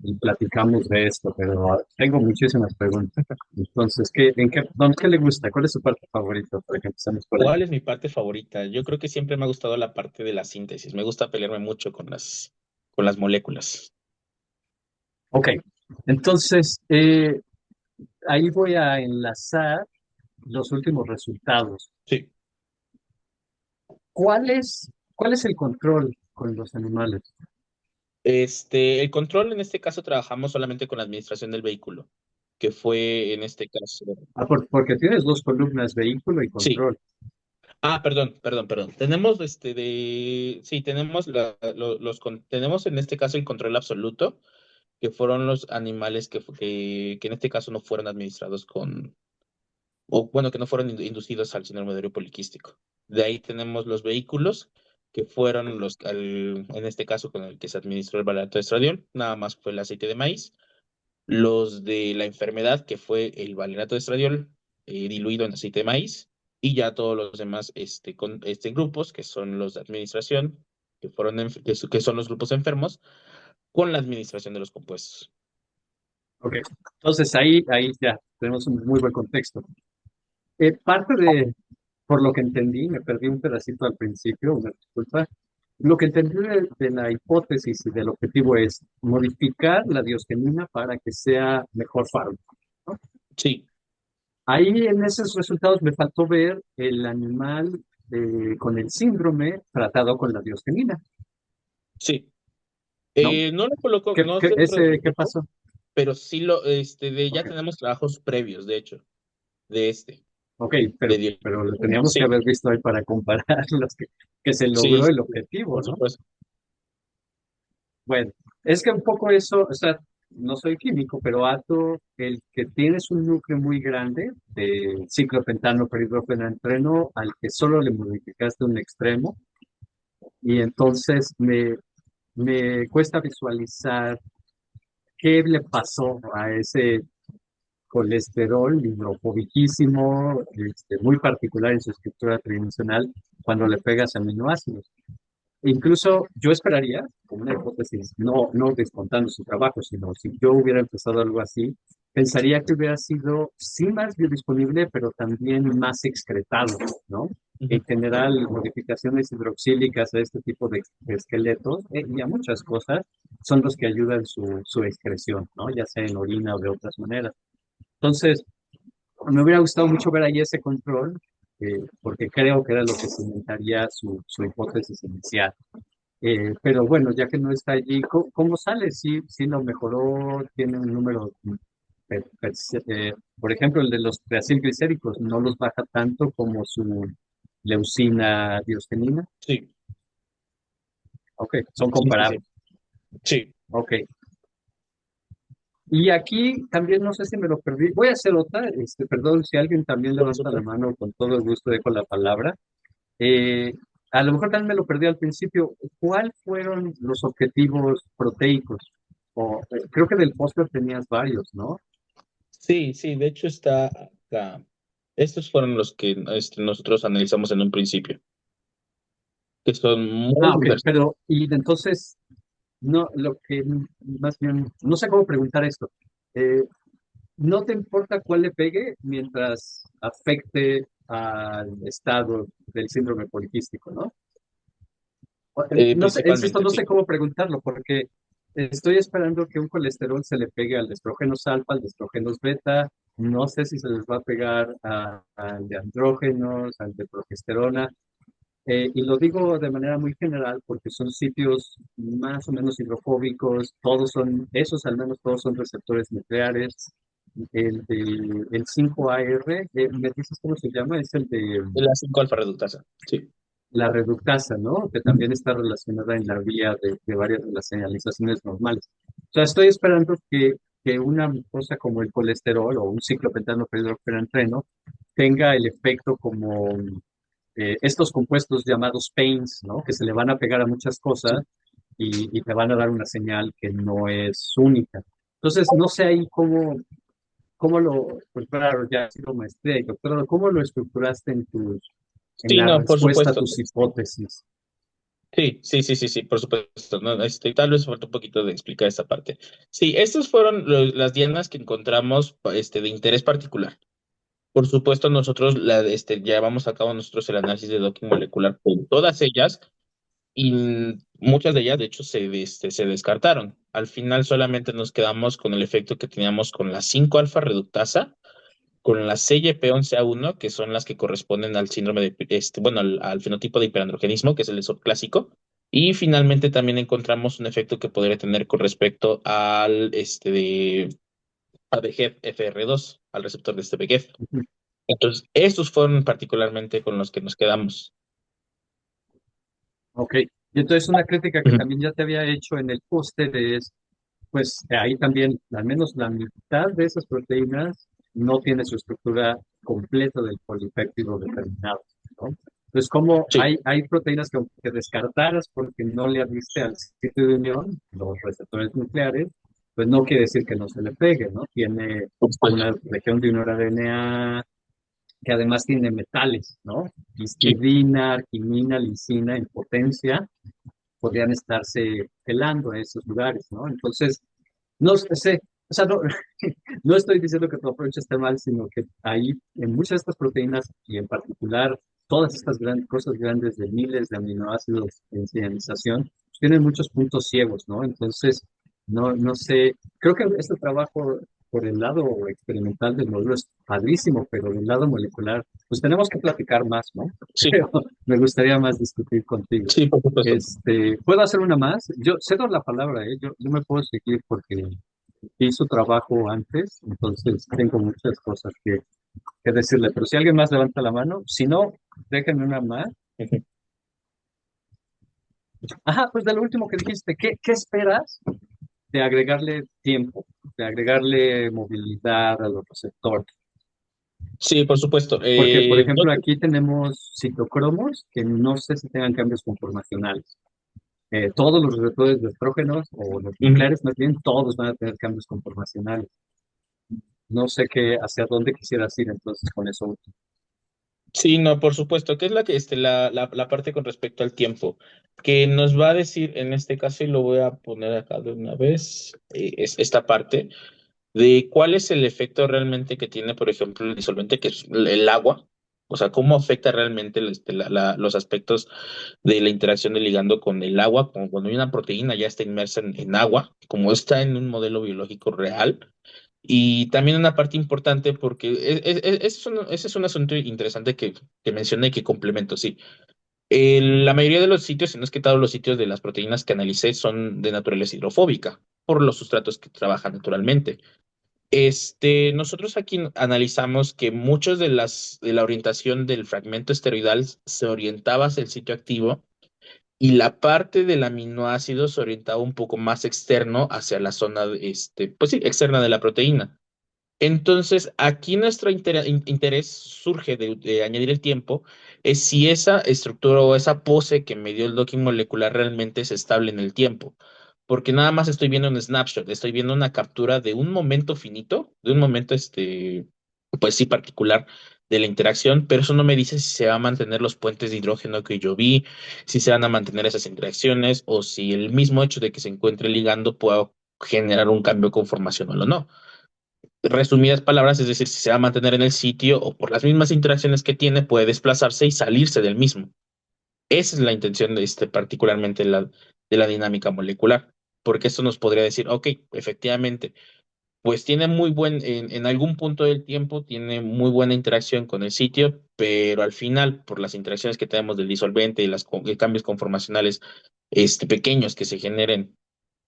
y platicamos de esto, pero tengo muchísimas preguntas. Entonces, ¿qué le gusta? ¿Cuál es su parte favorita? Para que empecemos por ahí. ¿Cuál es mi parte favorita? Yo creo que siempre me ha gustado la parte de la síntesis. Me gusta pelearme mucho con las moléculas. Ok, entonces, ahí voy a enlazar los últimos resultados. Sí. ¿Cuál es el control con los animales? El control, en este caso, trabajamos solamente con la administración del vehículo, que fue en este caso. Porque tienes dos columnas, vehículo y Sí. control. Perdón. Tenemos sí, tenemos tenemos en este caso el control absoluto, que fueron los animales que en este caso no fueron administrados o bueno, que no fueron inducidos al síndrome de ovario poliquístico. De ahí tenemos los vehículos, que fueron en este caso con el que se administró el valerato de estradiol, nada más fue el aceite de maíz. Los de la enfermedad, que fue el valerato de estradiol diluido en aceite de maíz, y ya todos los demás grupos, que son los de administración, que son los grupos enfermos, con la administración de los compuestos. Ok, entonces ahí ya tenemos un muy buen contexto. Por lo que entendí, me perdí un pedacito al principio, una disculpa. Lo que entendí de la hipótesis y del objetivo es modificar la diosgenina para que sea mejor fármaco, ¿no? Sí, Ahí en esos resultados me faltó ver el animal con el síndrome tratado con la diosgenina, sí. ¿no? No lo coloco, ¿Qué, no qué- dentro del ese, qué grupo, pasó? pero sí ya Ok, tenemos trabajos previos, de hecho, de ok, de pero lo teníamos que Sí, haber visto ahí para comparar que se sí, logró el objetivo, por ¿no? supuesto. Bueno, es que un poco eso, o sea, no soy químico, pero ato el que tienes un núcleo muy grande de ciclopentano peridrofenantreno al que solo le modificaste un extremo y entonces me cuesta visualizar qué le pasó a ese colesterol hidrofobiquísimo, muy particular en su estructura tridimensional cuando le pegas aminoácidos. Incluso yo esperaría, como una hipótesis, no descontando su trabajo, sino si yo hubiera empezado algo así, pensaría que hubiera sido sí más biodisponible, pero también más excretado, ¿no? En Ujú. general, modificaciones hidroxílicas a este tipo de esqueletos y a muchas cosas son los que ayudan su excreción, ¿no? Ya sea en orina o de otras maneras. Entonces, me hubiera gustado mucho ver ahí ese control, porque creo que era lo que cimentaría su hipótesis inicial. Pero bueno, ya que no está allí, ¿cómo sale? Sí lo mejoró, tiene un número, por ejemplo, el de los triacilglicéricos, no los baja tanto como su leucina diosgenina. Sí, Ok, son sí, sí, sí. comparables. Sí, Ok. Y aquí también no sé si me lo perdí. Voy a hacer otra, perdón si alguien también por levanta la supuesto. mano, con todo el gusto dejo la palabra. Eh, a lo mejor también me lo perdí al principio. ¿Cuáles fueron los objetivos proteicos? Creo que del póster tenías varios, ¿no? Sí, sí, de hecho está acá. Estos fueron los que nosotros analizamos en un principio, que son muy Ah, ok, diversos. pero y entonces, no, lo que más bien, no sé cómo preguntar esto. Eh, ¿No te importa cuál le pegue mientras afecte al estado del síndrome poliquístico, ¿no? No sé, insisto, Principalmente, no sí. sé cómo preguntarlo porque estoy esperando que un colesterol se le pegue al de estrógenos alfa, al de estrógenos beta, no sé si se les va a pegar al de andrógenos, al de progesterona, y lo digo de manera muy general porque son sitios más o menos hidrofóbicos, esos al menos todos son receptores nucleares. El 5AR, ¿me dices cómo se llama? Es el de La 5 alfa reductasa. Sí. la reductasa, ¿no? Que también está relacionada en la vía de varias de las señalizaciones normales. O sea, estoy esperando que una cosa como el colesterol o un ciclopentano pedroxerantreno tenga el efecto como estos compuestos llamados PAINs, ¿no? Que se le van a pegar a muchas cosas y te van a dar una señal que no es única. Entonces, no sé ahí pues claro, ya ha sido maestría y doctorado, ¿cómo lo estructuraste en Sí, la no, por respuesta a supuesto. tus hipótesis? Sí, por supuesto. No, tal vez falta un poquito de explicar esta parte. Sí, estas fueron las dianas que encontramos de interés particular. Por supuesto, nosotros llevamos a cabo nosotros el análisis de docking molecular con todas ellas y muchas de ellas, de hecho, se descartaron. Al final solamente nos quedamos con el efecto que teníamos con la 5 alfa reductasa, con la CYP11A1, que son las que corresponden al síndrome bueno, al fenotipo de hiperandrogenismo, que es el clásico. Y finalmente también encontramos un efecto que podría tener con respecto a VEGF-FR2, al receptor de este VEGF. Entonces, estos fueron particularmente con los que nos quedamos. Ok. Y entonces una crítica que Ujú. también ya te había hecho en el póster es, pues ahí también, al menos la mitad de esas proteínas no tiene su estructura completa del polipéptido determinado, ¿no? Entonces, como Sí, hay proteínas que descartaras porque no le adviste al sitio de unión, los receptores nucleares, pues no quiere decir que no se le pegue, ¿no? Tiene por supuesto. una región de un RNA que además tiene metales, ¿no? Sí, Histidina, arginina, lisina en potencia podrían estarse pelando en esos lugares, ¿no? Entonces, no sé, o sea, no, no estoy diciendo que tu approach esté mal, sino que ahí en muchas de estas proteínas y en particular todas estas cosas grandes de miles de aminoácidos en señalización, pues, tienen muchos puntos ciegos, ¿no? Entonces, no sé, creo que este trabajo por el lado experimental del modelo es padrísimo, pero del lado molecular, pues tenemos que platicar más, ¿no? sí, Pero me gustaría más discutir contigo. sí, por supuesto. ¿Puedo hacer una más? Yo cedo la palabra, ¿eh? Yo me puedo seguir porque hizo trabajo antes, entonces tengo muchas cosas que decirle. Pero si alguien más levanta la mano, si no, déjenme una más. Ujú. Ajá, pues de lo último que dijiste, ¿qué esperas de agregarle tiempo, de agregarle movilidad a los receptores? Sí, por supuesto. Porque, por ejemplo, aquí tenemos citocromos que no sé si tengan cambios conformacionales. Todos los receptores de estrógenos o los Ujú. nucleares, más bien, todos van a tener cambios conformacionales. No sé hacia dónde quisieras ir entonces con eso. Sí, no, por supuesto, que es la parte con respecto al tiempo, que nos va a decir en este caso, y lo voy a poner acá de una vez, es esta parte de cuál es el efecto realmente que tiene, por ejemplo, el disolvente, que es el agua, o sea, cómo afecta realmente los aspectos de la interacción del ligando con el agua, como cuando una proteína ya está inmersa en agua, como está en un modelo biológico real. Y también una parte importante, porque ese es un asunto interesante que mencioné y que complemento, sí. La mayoría de los sitios, si no es que todos los sitios de las proteínas que analicé son de naturaleza hidrofóbica, por los sustratos que trabajan naturalmente. Nosotros aquí analizamos que muchos de la orientación del fragmento esteroidal se orientaba hacia el sitio activo y la parte del aminoácido se orientaba un poco más externo hacia la zona, pues sí, externa de la proteína. Entonces, aquí nuestro interés surge de añadir el tiempo, es si esa estructura o esa pose que me dio el docking molecular realmente es estable en el tiempo. Porque nada más estoy viendo un snapshot, estoy viendo una captura de un momento finito, de un momento, pues sí, particular de la interacción, pero eso no me dice si se va a mantener los puentes de hidrógeno que yo vi, si se van a mantener esas interacciones o si el mismo hecho de que se encuentre ligando pueda generar un cambio conformacional o no. Resumidas palabras, es decir, si se va a mantener en el sitio o por las mismas interacciones que tiene, puede desplazarse y salirse del mismo. Esa es la intención particularmente de la dinámica molecular, porque esto nos podría decir, ok, efectivamente, pues tiene en algún punto del tiempo, tiene muy buena interacción con el sitio, pero al final, por las interacciones que tenemos del disolvente y los cambios conformacionales pequeños que se generen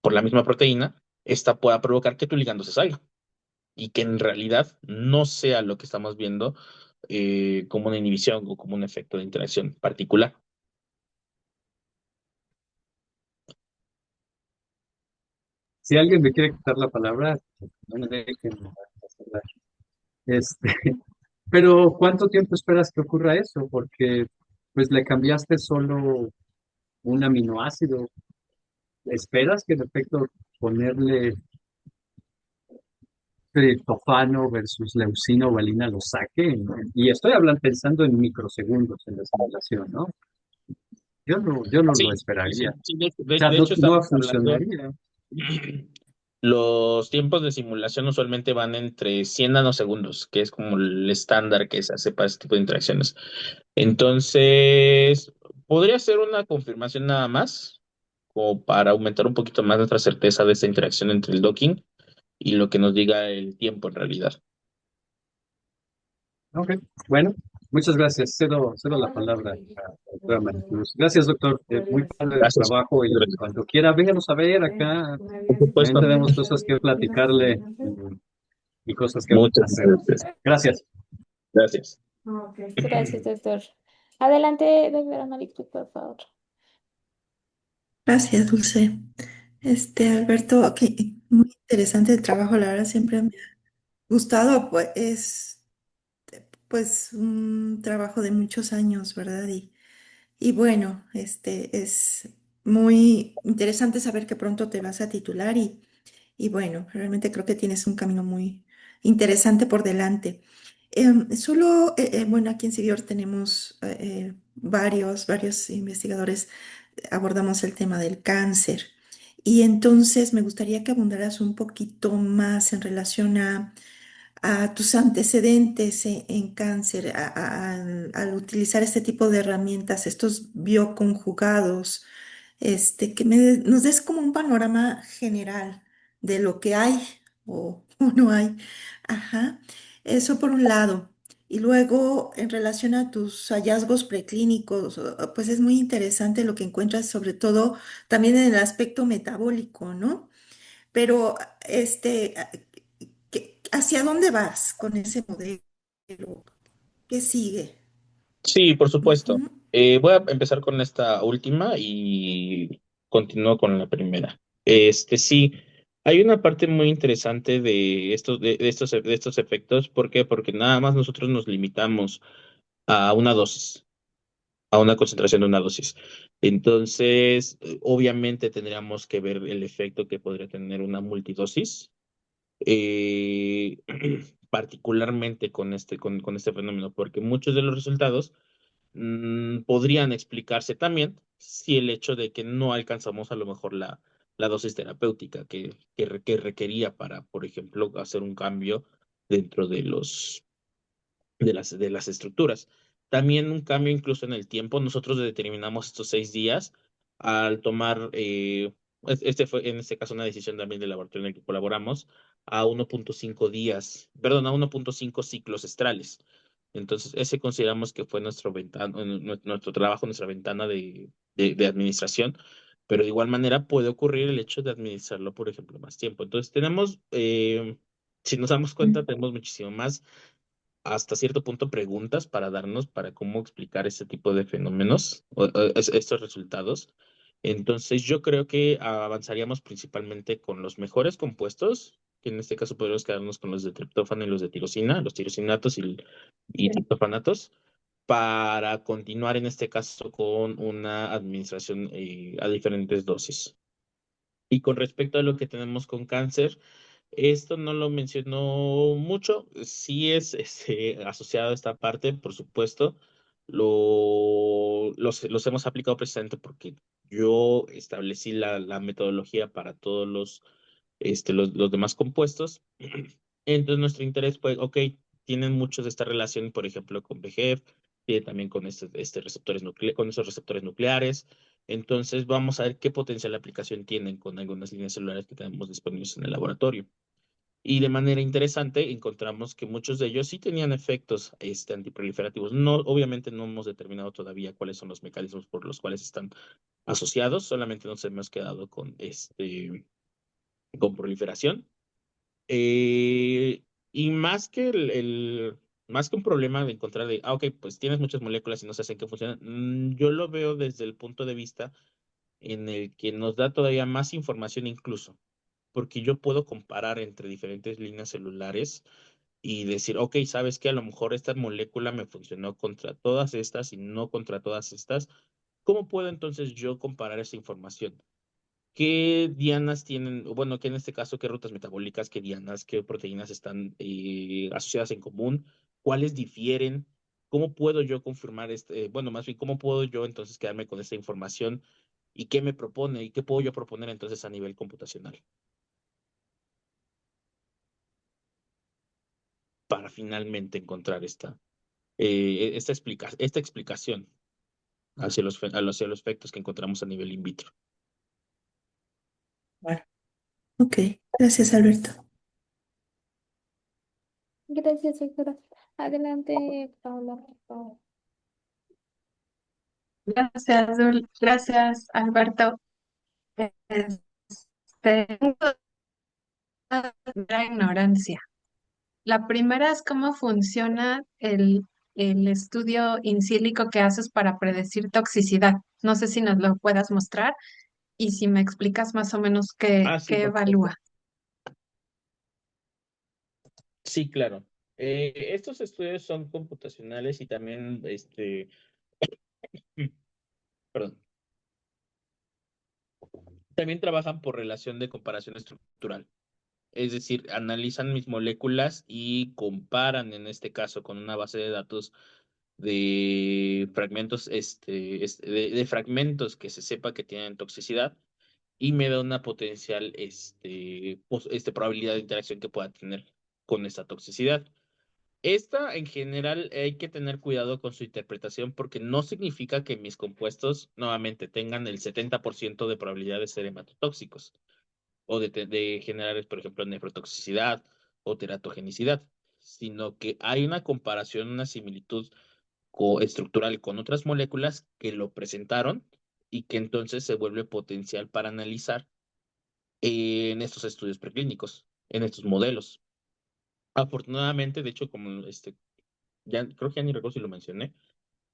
por la misma proteína, esta pueda provocar que tu ligando se salga y que en realidad no sea lo que estamos viendo como una inhibición o como un efecto de interacción particular. Si alguien me quiere quitar la palabra, no me dejen hacerla. Este, pero ¿cuánto tiempo esperas que ocurra eso? Porque pues le cambiaste solo un aminoácido. ¿Esperas que en efecto ponerle triptofano versus leucina o valina lo saque? Y estoy hablando pensando en microsegundos en la simulación, ¿no? Yo no lo Sí, sí, esperaría. sí, sí, O sea, de no, hecho no estamos hablando, funcionaría. los tiempos de simulación usualmente van entre 100 nanosegundos, que es como el estándar que se hace para este tipo de interacciones. Entonces, podría ser una confirmación nada más, como para aumentar un poquito más nuestra certeza de esta interacción entre el docking y lo que nos diga el tiempo en realidad. Ok, bueno, muchas gracias. Cedo la palabra a la doctora Maricruz. Gracias, doctor. Muy padre el Gracias. trabajo y Gracias. cuando quiera, vénganos a ver acá. Por También supuesto. tenemos cosas que platicarle y cosas que Muchas hacer. gracias. Gracias. Gracias. Gracias, doctor. Adelante, doctora Maricruz, por favor. Gracias, Dulce. Alberto, muy interesante el trabajo, la verdad siempre me ha gustado, pues es pues un trabajo de muchos años, ¿verdad? Y bueno, es muy interesante saber que pronto te vas a titular y bueno, realmente creo que tienes un camino muy interesante por delante. Bueno, aquí en Siguior tenemos varios investigadores, abordamos el tema del cáncer. Y entonces me gustaría que abundaras un poquito más en relación a tus antecedentes en cáncer, al utilizar este tipo de herramientas, estos bioconjugados, que nos des como un panorama general de lo que hay o no hay. Ajá, eso por un lado. Y luego, en relación a tus hallazgos preclínicos, pues es muy interesante lo que encuentras, sobre todo también en el aspecto metabólico, ¿no? Pero, ¿hacia dónde vas con ese modelo? ¿Qué sigue? Sí, por supuesto. Ujú. Voy a empezar con esta última y continúo con la primera. Sí, hay una parte muy interesante de de estos efectos. ¿Por qué? Porque nada más nosotros nos limitamos a una dosis, a una concentración de una dosis. Entonces, obviamente tendríamos que ver el efecto que podría tener una multidosis, eh, particularmente con este fenómeno, porque muchos de los resultados podrían explicarse también si el hecho de que no alcanzamos a lo mejor la dosis terapéutica que requería para, por ejemplo, hacer un cambio dentro de las estructuras. También un cambio incluso en el tiempo. Nosotros determinamos estos 6 días al tomar, este fue en este caso una decisión también del laboratorio en el que colaboramos, a 1.5 días, perdón, a 1.5 ciclos estrales. Entonces, ese consideramos que fue nuestro trabajo, nuestra ventana de administración, pero de igual manera puede ocurrir el hecho de administrarlo, por ejemplo, más tiempo. Entonces, si nos damos cuenta, tenemos muchísimo más hasta cierto punto preguntas para darnos para cómo explicar este tipo de fenómenos estos resultados. Entonces yo creo que avanzaríamos principalmente con los mejores compuestos, que en este caso podríamos quedarnos con los de triptófano y los de tirosina, los tirosinatos y triptofanatos, para continuar en este caso con una administración a diferentes dosis. Y con respecto a lo que tenemos con cáncer, esto no lo mencionó mucho, sí es asociado a esta parte, por supuesto. Los hemos aplicado precisamente porque yo establecí la metodología para todos los demás compuestos. Entonces nuestro interés fue, ok, tienen muchos de esta relación, por ejemplo, con VEGF, tiene también con con esos receptores nucleares. Entonces vamos a ver qué potencial de aplicación tienen con algunas líneas celulares que tenemos disponibles en el laboratorio. Y de manera interesante encontramos que muchos de ellos sí tenían efectos antiproliferativos. No, obviamente no hemos determinado todavía cuáles son los mecanismos por los cuales están asociados, solamente nos hemos quedado con proliferación. Y más que un problema de encontrar ok, pues tienes muchas moléculas y no se hacen que funcionan, yo lo veo desde el punto de vista en el que nos da todavía más información incluso, porque yo puedo comparar entre diferentes líneas celulares y decir, ok, sabes que a lo mejor esta molécula me funcionó contra todas estas y no contra todas estas. ¿Cómo puedo entonces yo comparar esa información? ¿Qué dianas tienen, o bueno, que en este caso, qué rutas metabólicas, qué dianas, qué proteínas están asociadas en común? ¿Cuáles difieren? ¿Cómo puedo yo confirmar bueno, más bien, cómo puedo yo entonces quedarme con esta información y qué me propone y qué puedo yo proponer entonces a nivel computacional para finalmente encontrar esta explicación hacia los efectos que encontramos a nivel in vitro? Bueno, ok, gracias, Alberto. Gracias, doctora. Adelante, Paula, por favor. Gracias, gracias, Alberto. Tengo la ignorancia. La primera es cómo funciona el estudio in silico que haces para predecir toxicidad. No sé si nos lo puedas mostrar y si me explicas más o menos Ah, sí, qué por supuesto. evalúa. Sí, claro. Estos estudios son computacionales y también, perdón, también trabajan por relación de comparación estructural. Es decir, analizan mis moléculas y comparan, en este caso, con una base de datos de fragmentos, de fragmentos que se sepa que tienen toxicidad y me da una potencial, probabilidad de interacción que pueda tener con esta toxicidad. Esta, en general, hay que tener cuidado con su interpretación porque no significa que mis compuestos nuevamente tengan el 70% de probabilidad de ser hematotóxicos o de generar, por ejemplo, nefrotoxicidad o teratogenicidad, sino que hay una comparación, una similitud estructural con otras moléculas que lo presentaron y que entonces se vuelve potencial para analizar en estos estudios preclínicos, en estos modelos. Afortunadamente, de hecho, como ya creo que ya ni recuerdo si lo mencioné,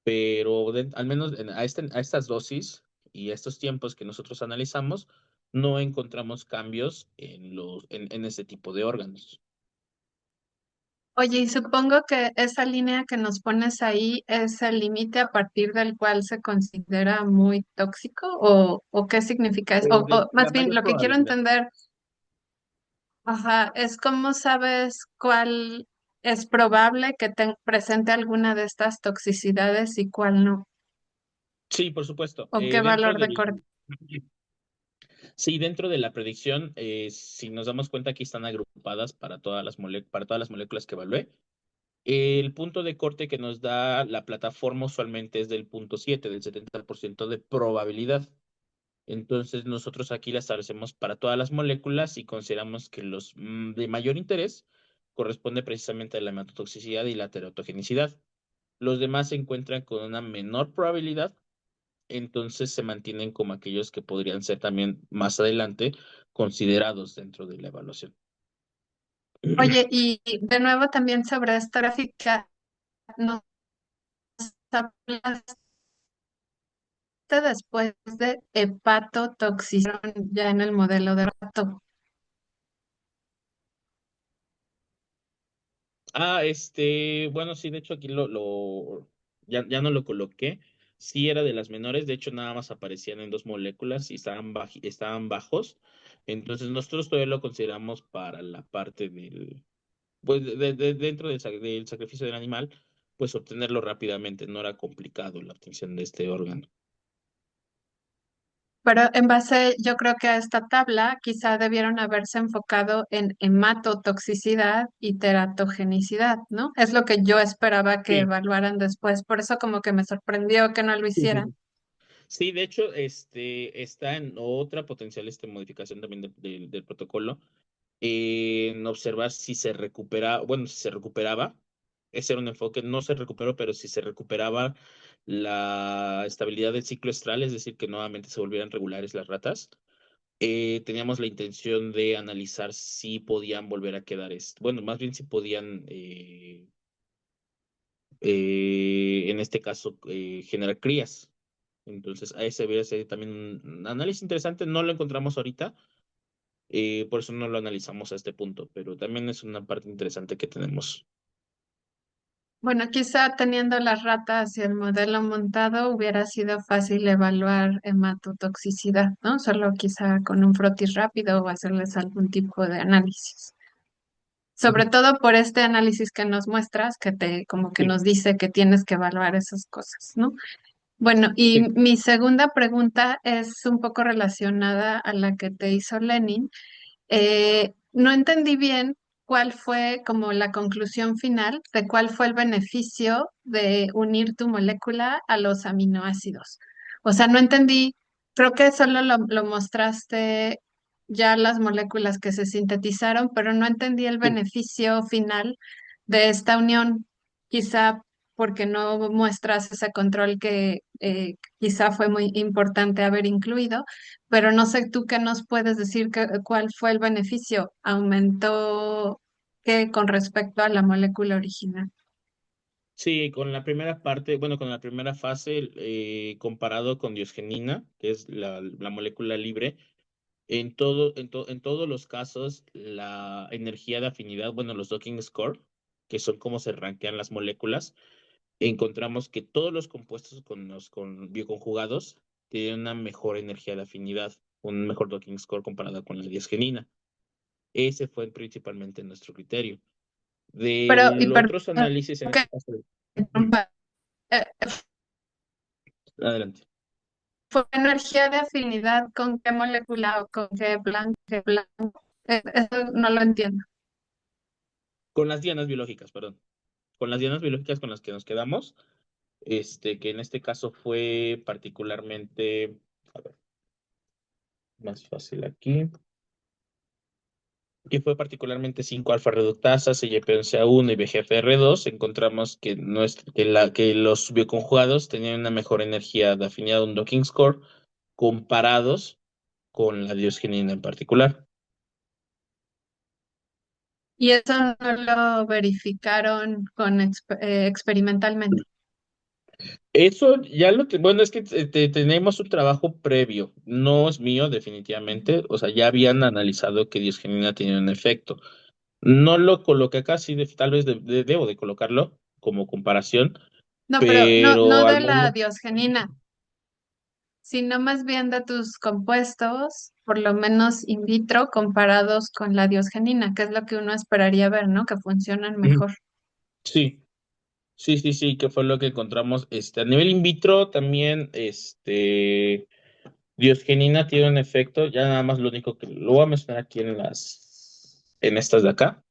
pero al menos a estas dosis y a estos tiempos que nosotros analizamos, no encontramos cambios en este tipo de órganos. Oye, y supongo que esa línea que nos pones ahí es el límite a partir del cual se considera muy tóxico o qué significa eso. O De más la bien, mayor lo que quiero probabilidad. entender, ajá, es cómo sabes cuál es probable que te presente alguna de estas toxicidades y cuál no, Sí, por supuesto. o qué valor de corte. Sí, dentro de la predicción, si nos damos cuenta, aquí están agrupadas para todas las moléculas que evalué. El punto de corte que nos da la plataforma usualmente es del punto 7, del 70% de probabilidad. Entonces, nosotros aquí la establecemos para todas las moléculas y consideramos que los de mayor interés corresponde precisamente a la hematotoxicidad y la teratogenicidad. Los demás se encuentran con una menor probabilidad, entonces se mantienen como aquellos que podrían ser también más adelante considerados dentro de la evaluación. Oye, y de nuevo también sobre esta gráfica, nos hablaste después de hepatotoxicidad ya en el modelo de rato. Bueno, sí, de hecho aquí ya no lo coloqué. Sí era de las menores, de hecho nada más aparecían en dos moléculas y estaban bajos. Entonces nosotros todavía lo consideramos para la parte pues dentro del sacrificio del animal, pues obtenerlo rápidamente, no era complicado la obtención de este órgano. Pero en base, yo creo que a esta tabla quizá debieron haberse enfocado en hematotoxicidad y teratogenicidad, ¿no? Es lo que yo esperaba que Sí. evaluaran después. Por eso como que me sorprendió que no lo hicieran. Sí, de hecho, está en otra potencial modificación también del protocolo, en observar si se recupera, bueno, si se recuperaba, ese era un enfoque, no se recuperó, pero si se recuperaba la estabilidad del ciclo estral, es decir, que nuevamente se volvieran regulares las ratas, teníamos la intención de analizar si podían volver a quedar, bueno, más bien si podían, en este caso, generar crías. Entonces, a ese debería ser también un análisis interesante. No lo encontramos ahorita, por eso no lo analizamos a este punto, pero también es una parte interesante que tenemos. Bueno, quizá teniendo las ratas y el modelo montado hubiera sido fácil evaluar hematotoxicidad, ¿no? Solo quizá con un frotis rápido o hacerles algún tipo de análisis. sobre todo por este análisis que nos muestras, que te como que Sí, nos dice que tienes que evaluar esas cosas, ¿no? Bueno, y sí. mi segunda pregunta es un poco relacionada a la que te hizo Lenin. No entendí bien cuál fue como la conclusión final de cuál fue el beneficio de unir tu molécula a los aminoácidos. O sea, no entendí, creo que solo lo mostraste ya las moléculas que se sintetizaron, pero no entendí el Sí. beneficio final de esta unión, quizá porque no muestras ese control que quizá fue muy importante haber incluido, pero no sé tú qué nos puedes decir, cuál fue el beneficio. ¿Aumentó qué con respecto a la molécula original? Sí, con la primera parte, bueno, con la primera fase, comparado con diosgenina, que es la molécula libre, en todos los casos, la energía de afinidad, bueno, los docking score, que son cómo se rankean las moléculas, encontramos que todos los compuestos con bioconjugados tienen una mejor energía de afinidad, un mejor docking score comparado con la diosgenina. Ese fue principalmente nuestro criterio. De Pero, y los perdón, otros análisis, en que este caso, interrumpa, eh, adelante. ¿fue energía de afinidad con qué molécula o con qué blanco? Eso no lo entiendo. Con las dianas biológicas, perdón. Con las dianas biológicas con las que nos quedamos, que en este caso fue particularmente, a ver, más fácil aquí, que fue particularmente 5 alfa reductasas, CYP11A1 y VGFR2, encontramos que, que los bioconjugados tenían una mejor energía de afinidad, un docking score, comparados con la diosgenina en particular. Y eso no lo verificaron experimentalmente. Eso ya bueno, es que tenemos un trabajo previo, no es mío definitivamente, o sea, ya habían analizado que diosgenina tenía un efecto. No lo coloqué acá, sí, tal vez debo de colocarlo como comparación, No, pero no, no pero al de la momento, diosgenina, sino más bien de tus compuestos, por lo menos in vitro, comparados con la diosgenina, que es lo que uno esperaría ver, ¿no? Que funcionan mejor. sí, sí, que fue lo que encontramos, a nivel in vitro también, diosgenina tiene un efecto, ya nada más lo único que lo voy a mencionar aquí en estas de acá.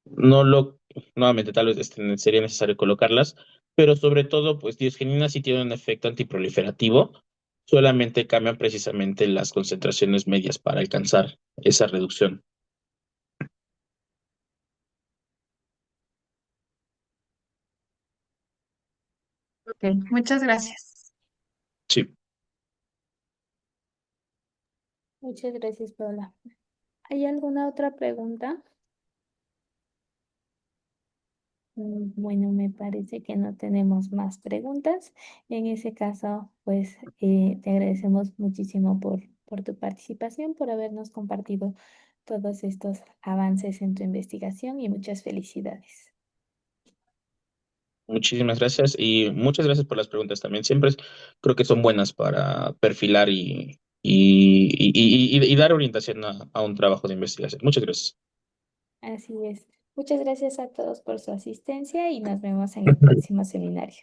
No lo, nuevamente, tal vez sería necesario colocarlas, pero sobre todo, pues diosgenina sí tiene un efecto antiproliferativo, solamente cambian precisamente las concentraciones medias para alcanzar esa reducción. Ok, muchas gracias. Sí, Muchas gracias, Paula. ¿Hay alguna otra pregunta? Bueno, me parece que no tenemos más preguntas. En ese caso, pues te agradecemos muchísimo por tu participación, por habernos compartido todos estos avances en tu investigación y muchas felicidades. muchísimas gracias y muchas gracias por las preguntas también. Siempre creo que son buenas para perfilar y dar orientación a un trabajo de investigación. Muchas gracias. Así es. Muchas gracias a todos por su asistencia y nos vemos en el próximo seminario.